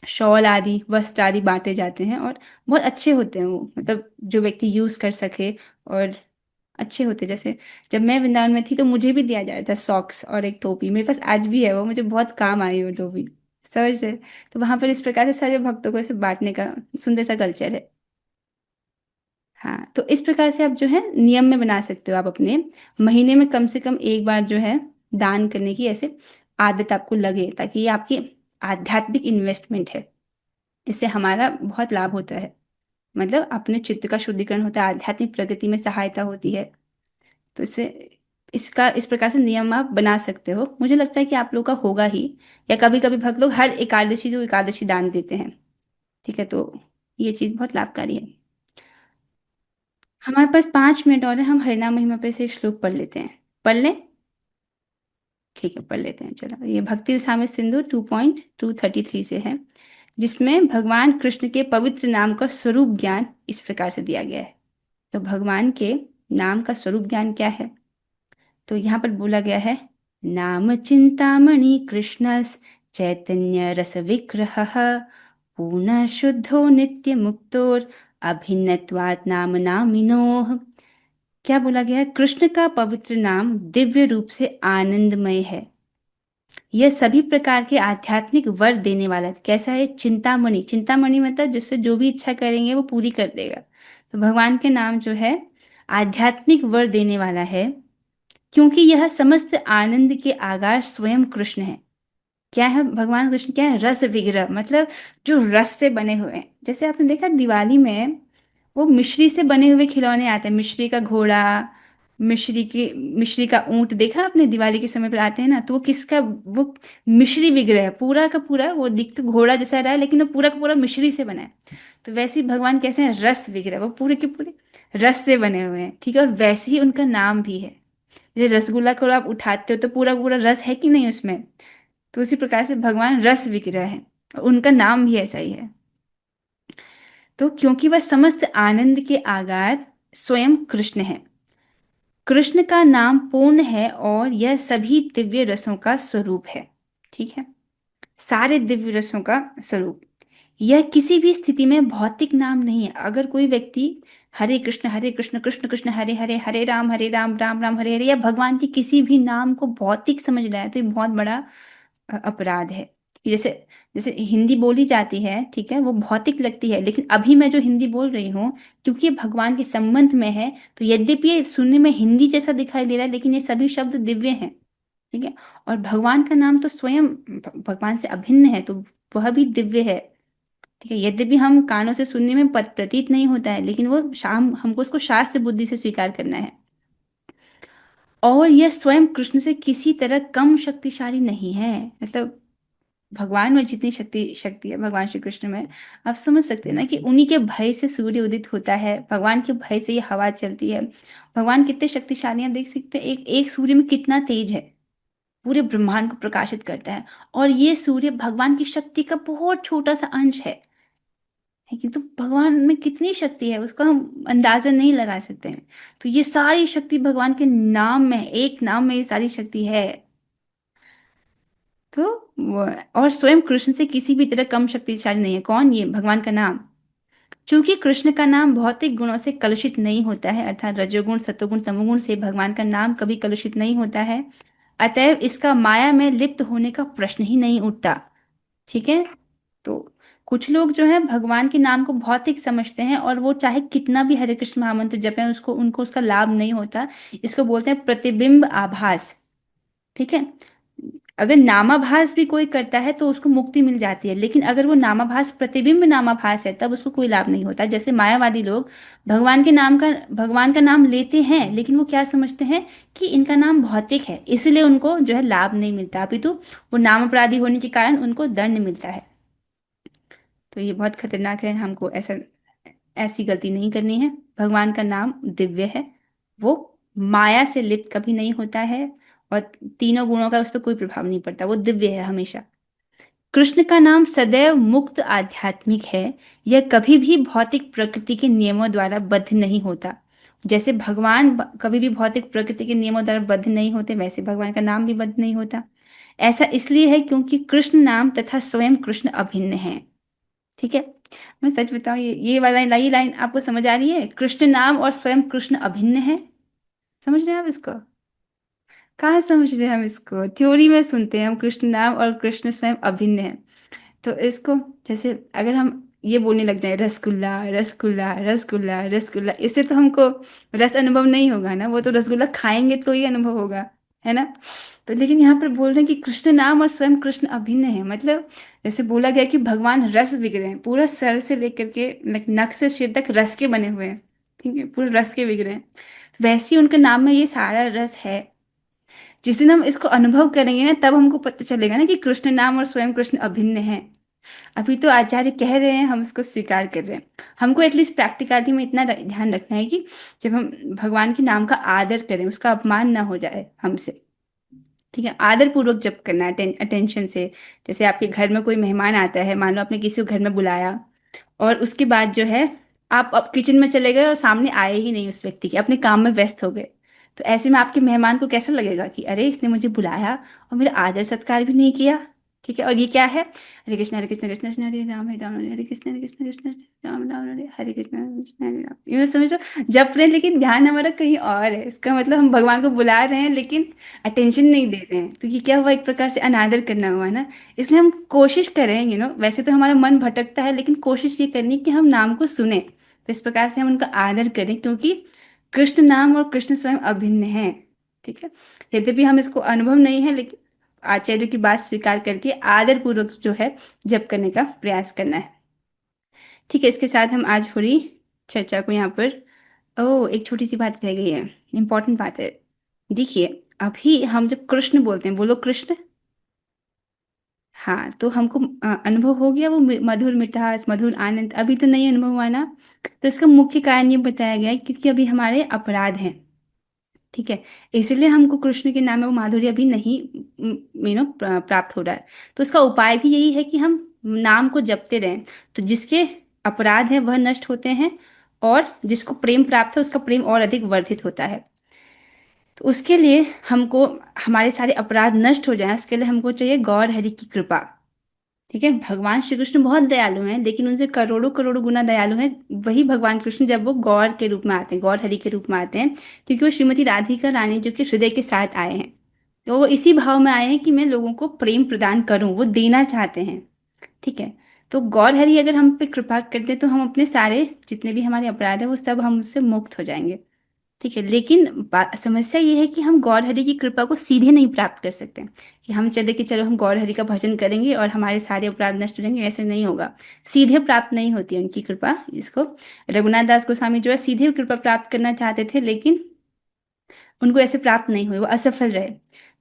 शॉल आदि, वस्त्र आदि बांटे जाते हैं, और बहुत अच्छे होते हैं वो। मतलब जो व्यक्ति यूज कर सके, और अच्छे होते। जैसे जब मैं वृंदावन में थी तो मुझे भी दिया जाता था सॉक्स और एक टोपी। मेरे पास आज भी है, वो मुझे बहुत काम आई वो टोपी। समझ रहे? तो वहां पर इस प्रकार से सारे भक्तों को ऐसे बांटने का सुंदर सा कल्चर है। हाँ, तो इस प्रकार से आप जो है नियम में बना सकते हो। आप अपने महीने में कम से कम एक बार जो है दान करने की ऐसे आदत आपको लगे, ताकि ये आपकी आध्यात्मिक इन्वेस्टमेंट है। इससे हमारा बहुत लाभ होता है। मतलब अपने चित्त का शुद्धिकरण होता है, आध्यात्मिक प्रगति में सहायता होती है। तो इससे इसका इस प्रकार से नियम आप बना सकते हो। मुझे लगता है कि आप लोग का होगा ही। या कभी कभी भक्त लोग हर एकादशी जो एकादशी दान देते हैं। ठीक है, तो ये चीज़ बहुत लाभकारी है। हमारे पास 5 मिनट और है, हम हरिनाम महिमा पे से एक श्लोक पढ़ लेते हैं। पढ़ लें? ठीक है, पढ़ लेते हैं। चलो, ये भक्ति रसामृत सिंधु 2.233 से है, जिसमें भगवान कृष्ण के पवित्र नाम का स्वरूप ज्ञान इस प्रकार से दिया गया है। तो भगवान के नाम का स्वरूप ज्ञान क्या है? तो यहाँ पर बोला गया है, नाम चिंतामणि कृष्णस् चैतन्य रस विग्रह पूर्ण शुद्धो नित्य मुक्तोर अभिन्नत्वात् नाम नामिनोः। क्या बोला गया है? कृष्ण का पवित्र नाम दिव्य रूप से आनंदमय है। यह सभी प्रकार के आध्यात्मिक वर देने वाला है। कैसा है? चिंतामणि। चिंतामणि मतलब जिससे जो भी इच्छा करेंगे वो पूरी कर देगा। तो भगवान के नाम जो है आध्यात्मिक वर देने वाला है, क्योंकि यह समस्त आनंद के आगार स्वयं कृष्ण है। क्या है भगवान कृष्ण? क्या है? रस विग्रह, मतलब जो रस से बने हुए हैं। जैसे आपने देखा दिवाली में वो मिश्री से बने हुए खिलौने आते हैं। मिश्री का घोड़ा, मिश्री का ऊंट, देखा आपने दिवाली के समय पर आते हैं ना, तो वो किसका? वो मिश्री विग्रह है। पूरा का पूरा वो दिख तो घोड़ा जैसा रहा है, लेकिन वो पूरा का पूरा मिश्री से बना है। तो वैसे ही भगवान कैसे हैं? रस विग्रह, वो पूरे के पूरे रस से बने हुए हैं। ठीक है, और वैसे ही उनका नाम भी है। जैसे रसगुल्ला को आप उठाते हो तो पूरा पूरा रस है कि नहीं उसमें, तो उसी प्रकार से भगवान रस विग्रह है और उनका नाम भी ऐसा ही है। तो क्योंकि वह समस्त आनंद के आगार स्वयं कृष्ण है। कृष्ण का नाम पूर्ण है और यह सभी दिव्य रसों का स्वरूप है। ठीक है, सारे दिव्य रसों का स्वरूप। यह किसी भी स्थिति में भौतिक नाम नहीं है। अगर कोई व्यक्ति हरे कृष्ण कृष्ण कृष्ण हरे हरे, हरे राम राम राम हरे हरे, या भगवान के किसी भी नाम को भौतिक समझ रहा है तो ये बहुत बड़ा अपराध है। जैसे जैसे हिंदी बोली जाती है, ठीक है, वो भौतिक लगती है, लेकिन अभी मैं जो हिंदी बोल रही हूँ, क्योंकि ये भगवान के संबंध में है, तो यद्यपि ये सुनने में हिंदी जैसा दिखाई दे रहा है, लेकिन ये सभी शब्द दिव्य हैं। ठीक है, और भगवान का नाम तो स्वयं भगवान से अभिन्न है, तो वह भी दिव्य है। ठीक है, यद्यपि हम कानों से सुनने में प्रतीत नहीं होता है, लेकिन वो शाम हमको उसको शास्त्र बुद्धि से स्वीकार करना है। और यह स्वयं कृष्ण से किसी तरह कम शक्तिशाली नहीं है। मतलब भगवान में जितनी शक्ति शक्ति है भगवान श्री कृष्ण में, आप समझ सकते हैं ना कि उन्हीं के भय से सूर्य उदित होता है, भगवान के भय से ये हवा चलती है। भगवान कितने शक्तिशाली हैं, आप देख सकते हैं एक एक सूर्य में कितना तेज है, पूरे ब्रह्मांड को प्रकाशित करता है। और ये सूर्य भगवान की शक्ति का बहुत छोटा सा अंश है कि तो भगवान में कितनी शक्ति है उसका हम अंदाजा नहीं लगा सकते हैं। तो ये सारी शक्ति भगवान के नाम में, एक नाम में ये सारी शक्ति है। तो और स्वयं कृष्ण से किसी भी तरह कम शक्तिशाली नहीं है। कौन? ये भगवान का नाम। चूंकि कृष्ण का नाम भौतिक गुणों से कलुषित नहीं होता है, अर्थात रजोगुण सत्वगुण तमोगुण से भगवान का नाम कभी कलुषित नहीं होता है, अतएव इसका माया में लिप्त होने का प्रश्न ही नहीं उठता। ठीक है, तो कुछ लोग जो है भगवान के नाम को भौतिक समझते हैं, और वो चाहे कितना भी हरे कृष्ण महामंत्र जपें उसको उनको उसका लाभ नहीं होता। इसको बोलते हैं प्रतिबिंब आभास। ठीक है, अगर नामाभास भी कोई करता है तो उसको मुक्ति मिल जाती है, लेकिन अगर वो नामाभास प्रतिबिंब नामाभास है तब उसको कोई लाभ नहीं होता। जैसे मायावादी लोग भगवान का नाम लेते हैं, लेकिन वो क्या समझते हैं कि इनका नाम भौतिक है, इसलिए उनको जो है लाभ नहीं मिलता, अपितु वो नाम अपराधी होने के कारण उनको दंड मिलता है। तो ये बहुत खतरनाक है, हमको ऐसी गलती नहीं करनी है। भगवान का नाम दिव्य है, वो माया से लिप्त कभी नहीं होता है, और तीनों गुणों का उस पर कोई प्रभाव नहीं पड़ता, वो दिव्य है हमेशा। कृष्ण का नाम सदैव मुक्त आध्यात्मिक है, यह कभी भी भौतिक प्रकृति के नियमों द्वारा बद्ध नहीं होता। जैसे भगवान कभी भी भौतिक प्रकृति के नियमों द्वारा बद्ध नहीं होते, वैसे भगवान का नाम भी बद्ध नहीं होता। ऐसा इसलिए है क्योंकि कृष्ण नाम तथा स्वयं कृष्ण अभिन्न है। ठीक है, मैं सच बताऊं, ये वाला ये लाइन आपको समझ आ रही है? कृष्ण नाम और स्वयं कृष्ण अभिन्न है। समझ रहे हैं आप इसको? कहाँ समझ रहे हैं हम इसको? थ्योरी में सुनते हैं हम कृष्ण नाम और कृष्ण स्वयं अभिन्न है। तो इसको जैसे अगर हम ये बोलने लग जाए रसगुल्ला रसगुल्ला रसगुल्ला रसगुल्ला, इससे तो हमको रस अनुभव नहीं होगा ना, वो तो रसगुल्ला खाएंगे तो ही अनुभव होगा, है ना। तो लेकिन यहाँ पर बोल रहे हैं कि कृष्ण नाम और स्वयं कृष्ण अभिन्न है। मतलब जैसे बोला गया कि भगवान रस विग्रह हैं, पूरा सर से लेकर के नख से सिर तक रस के बने हुए हैं। ठीक है, पूरे रस के विग्रह हैं, वैसे ही उनके नाम में ये सारा रस है। जिस दिन हम इसको अनुभव करेंगे ना, तब हमको पता चलेगा ना कि कृष्ण नाम और स्वयं कृष्ण अभिन्न है। अभी तो आचार्य कह रहे हैं, हम इसको स्वीकार कर रहे हैं। हमको एटलीस्ट प्रैक्टिकलिटी में इतना ध्यान रखना है कि जब हम भगवान के नाम का आदर करें, उसका अपमान ना हो जाए हमसे। ठीक है, आदर पूर्वक जप करना है, अटेंशन से। जैसे आपके घर में कोई मेहमान आता है, मान लो आपने किसी को घर में बुलाया, और उसके बाद जो है आप अब किचन में चले गए और सामने आए ही नहीं उस व्यक्ति के, अपने काम में व्यस्त हो गए। तो ऐसे में आपके मेहमान को कैसा लगेगा कि अरे इसने मुझे बुलाया और मेरा आदर सत्कार भी नहीं किया। ठीक है, और ये क्या है? हरे कृष्ण कृष्ण कृष्ण हरे राम हरे कृष्ण कृष्ण कृष्ण राम राम हरे कृष्ण कृष्ण हरे राम। ये समझ लो, जप रहे हैं लेकिन ध्यान हमारा कहीं और है। इसका मतलब हम भगवान को बुला रहे हैं लेकिन अटेंशन नहीं दे रहे हैं, तो ये क्या हुआ? एक प्रकार से अनादर करना हुआ ना। इसलिए हम कोशिश करें, वैसे तो हमारा मन भटकता है, लेकिन कोशिश ये करनी कि हम नाम को सुने, तो इस प्रकार से हम उनका आदर करें, क्योंकि कृष्ण नाम और कृष्ण स्वयं अभिन्न है। ठीक है, यद्यपि हम इसको अनुभव नहीं है, लेकिन आचार्य की बात स्वीकार करके आदर पूर्वक जो है जप करने का प्रयास करना है। ठीक है, इसके साथ हम आज पूरी चर्चा को यहाँ पर, एक छोटी सी बात रह गई है, इंपॉर्टेंट बात है। देखिए, अभी हम जब कृष्ण बोलते हैं, बोलो कृष्ण। हाँ, तो हमको अनुभव हो गया वो मधुर मिठास, मधुर आनंद? अभी तो नहीं अनुभव हुआ ना। तो इसका मुख्य कारण ये बताया गया है क्योंकि अभी हमारे अपराध हैं। ठीक है, इसलिए हमको कृष्ण के नाम में वो माधुर्य अभी नहीं प्राप्त हो रहा है। तो इसका उपाय भी यही है कि हम नाम को जपते रहें। तो जिसके अपराध है वह नष्ट होते हैं, और जिसको प्रेम प्राप्त है उसका प्रेम और अधिक वर्धित होता है। तो उसके लिए हमको हमारे सारे अपराध नष्ट हो जाएं, उसके लिए हमको चाहिए गौर हरि की कृपा। ठीक है, भगवान श्री कृष्ण बहुत दयालु हैं, लेकिन उनसे करोड़ों करोड़ों गुना दयालु हैं वही भगवान कृष्ण जब वो गौर के रूप में आते हैं, गौर हरि के रूप में आते हैं, क्योंकि वो श्रीमती राधिका रानी जो कि हृदय के साथ आए हैं। तो वो इसी भाव में आए हैं कि मैं लोगों को प्रेम प्रदान करूं, वो देना चाहते हैं। ठीक है, तो गौर हरि अगर हम पे कृपा करते हैं तो हम अपने सारे जितने भी हमारे अपराध है वो सब हम उससे मुक्त हो जाएंगे। ठीक है, लेकिन समस्या ये है कि हम गौर हरि की कृपा को सीधे नहीं प्राप्त कर सकते कि हम चले कि चलो हम गौर हरि का भजन करेंगे और हमारे सारे अपराध नष्ट हो जाएंगे, ऐसे नहीं होगा। सीधे प्राप्त नहीं होती है उनकी कृपा। इसको रघुनाथ दास गोस्वामी जो है सीधे कृपा प्राप्त करना चाहते थे, लेकिन उनको ऐसे प्राप्त नहीं हुए, वो असफल रहे।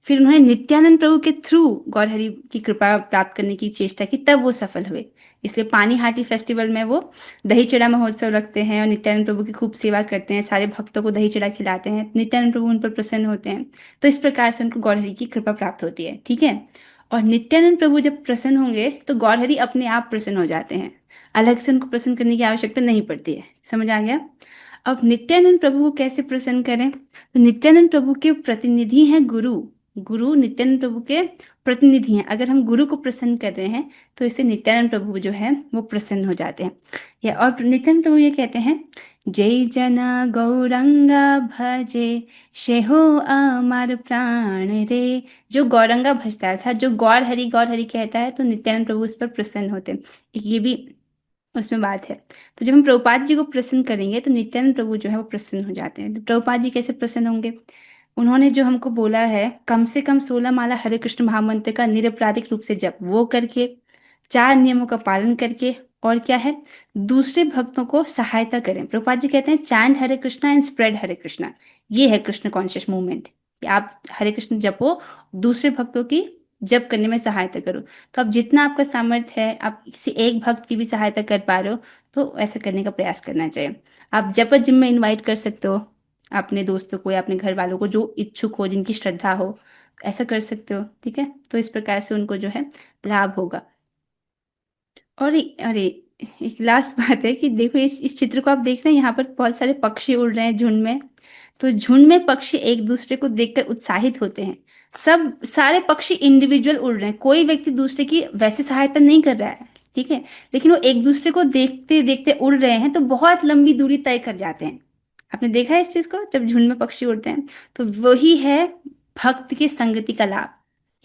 फिर उन्होंने नित्यानंद प्रभु के थ्रू गौरहरि की कृपा प्राप्त करने की चेष्टा की, तब वो सफल हुए। इसलिए पानी हाटी फेस्टिवल में वो दही चढ़ा महोत्सव रखते हैं और नित्यानंद प्रभु की खूब सेवा करते हैं, सारे भक्तों को दही चढ़ा खिलाते हैं, नित्यानंद प्रभु उन पर प्रसन्न होते हैं। तो इस प्रकार से उनको गौरहरि की कृपा प्राप्त होती है। ठीक है, और नित्यानंद प्रभु जब प्रसन्न होंगे तो गौरहरि अपने आप प्रसन्न हो जाते हैं, अलग से उनको प्रसन्न करने की आवश्यकता नहीं पड़ती है। समझ आ गया? अब नित्यानंद प्रभु को कैसे प्रसन्न करें? तो नित्यानंद प्रभु के प्रतिनिधि हैं गुरु। गुरु नित्यानंद प्रभु के प्रतिनिधि हैं। अगर हम गुरु को प्रसन्न कर रहे हैं तो इससे नित्यानंद प्रभु जो है वो प्रसन्न हो जाते हैं। या और नित्यानंद प्रभु ये कहते हैं, जय जना गौरंगा भजे शेहो अमर प्राण रे। जो गौरंगा भजता था, जो गौर हरि कहता है, तो नित्यानंद प्रभु उस पर प्रसन्न होते हैं। ये भी उसमें बात है। तो जब हम प्रभुपाद जी को प्रसन्न करेंगे तो नित्यानंद प्रभु जो है वो प्रसन्न हो जाते हैं। तो प्रभुपाद जी कैसे प्रसन्न होंगे? उन्होंने जो हमको बोला है कम से कम 16 माला हरे कृष्ण महामंत्र का निरपराधिक रूप से जप, वो करके, 4 नियमों का पालन करके, और क्या है, दूसरे भक्तों को सहायता करें। प्रभुपाद जी कहते हैं chant Hare Krishna and spread Hare Krishna. ये है कृष्ण कॉन्शियस मूवमेंट कि आप हरे कृष्ण जपो, दूसरे भक्तों की जप करने में सहायता करो। तो अब जितना आपका सामर्थ्य है, आप किसी एक भक्त की भी सहायता कर पा रहे हो तो ऐसा करने का प्रयास करना चाहिए। आप जप जिम में इनवाइट कर सकते हो अपने दोस्तों को या अपने घर वालों को जो इच्छुक हो, जिनकी श्रद्धा हो, ऐसा कर सकते हो। ठीक है, तो इस प्रकार से उनको जो है लाभ होगा। और अरे, एक लास्ट बात है कि देखो इस चित्र को आप देख रहे हैं, यहाँ पर बहुत सारे पक्षी उड़ रहे हैं झुंड में। तो झुंड में पक्षी एक दूसरे को देखकर उत्साहित होते हैं। सब सारे पक्षी इंडिविजुअल उड़ रहे हैं, कोई व्यक्ति दूसरे की वैसे सहायता नहीं कर रहा है। ठीक है, लेकिन वो एक दूसरे को देखते देखते उड़ रहे हैं तो बहुत लंबी दूरी तय कर जाते हैं। आपने देखा है इस चीज को, जब झुंड में पक्षी उड़ते हैं? तो वही है भक्त की संगति का लाभ।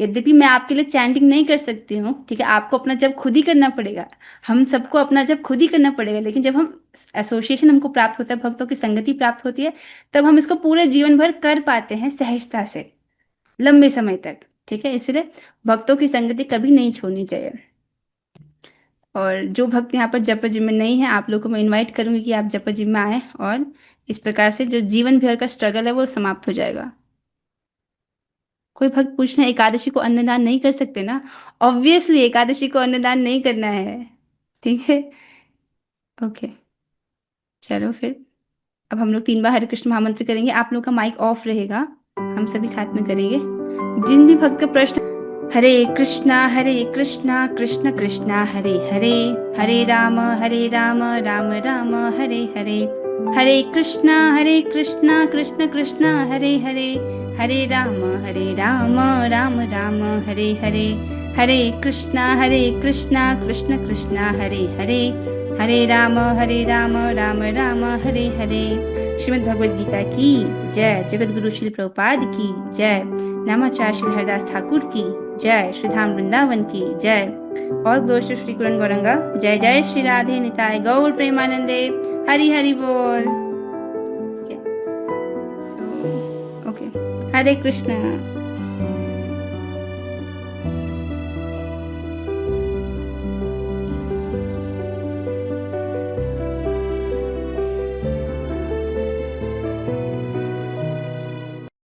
यद्यपि मैं आपके लिए चैंटिंग नहीं कर सकती हूँ, ठीक है, आपको अपना जब खुद ही करना पड़ेगा, हम सबको अपना जब खुद ही करना पड़ेगा, लेकिन जब हम एसोसिएशन हमको प्राप्त होता है, भक्तों की संगति प्राप्त होती है, तब हम इसको पूरे जीवन भर कर पाते हैं सहजता से, लंबे समय तक। ठीक है, इसलिए भक्तों की संगति कभी नहीं छोड़नी चाहिए। और जो भक्त यहाँ पर जप जिम में नहीं है, आप लोगों को मैं इनवाइट करूंगी कि आप जप जिम में आए, और इस प्रकार से जो जीवन भर का स्ट्रगल है वो समाप्त हो जाएगा। कोई भक्त पूछ रहे हैं एकादशी को अन्नदान नहीं कर सकते ना? ऑब्वियसली एकादशी को अन्नदान नहीं करना है। ठीक है, ओके, चलो फिर अब हम लोग 3 बार हरे कृष्ण महामंत्र करेंगे। आप लोग का माइक ऑफ रहेगा, हम सभी साथ में करेंगे। जिन भी भक्त का प्रश्न, हरे कृष्णा कृष्ण कृष्णा हरे हरे, हरे राम राम राम हरे हरे, हरे कृष्णा कृष्ण कृष्ण हरे हरे, हरे राम राम राम हरे हरे, हरे कृष्णा कृष्ण कृष्ण हरे हरे, हरे राम राम राम हरे हरे। श्रीमद् भगवद गीता की जय, जगत गुरु श्री प्रभुपाद की जय, नामाचार्य श्री हरिदास ठाकुर की जय, श्री धाम वृंदावन की जय। ऑल ग्लोरीज टू श्री गुरु गौरंगा। जय जय श्री राधे निताय गौर प्रेमानंदे। हरि हरि बोल। ओके, हरे कृष्णा।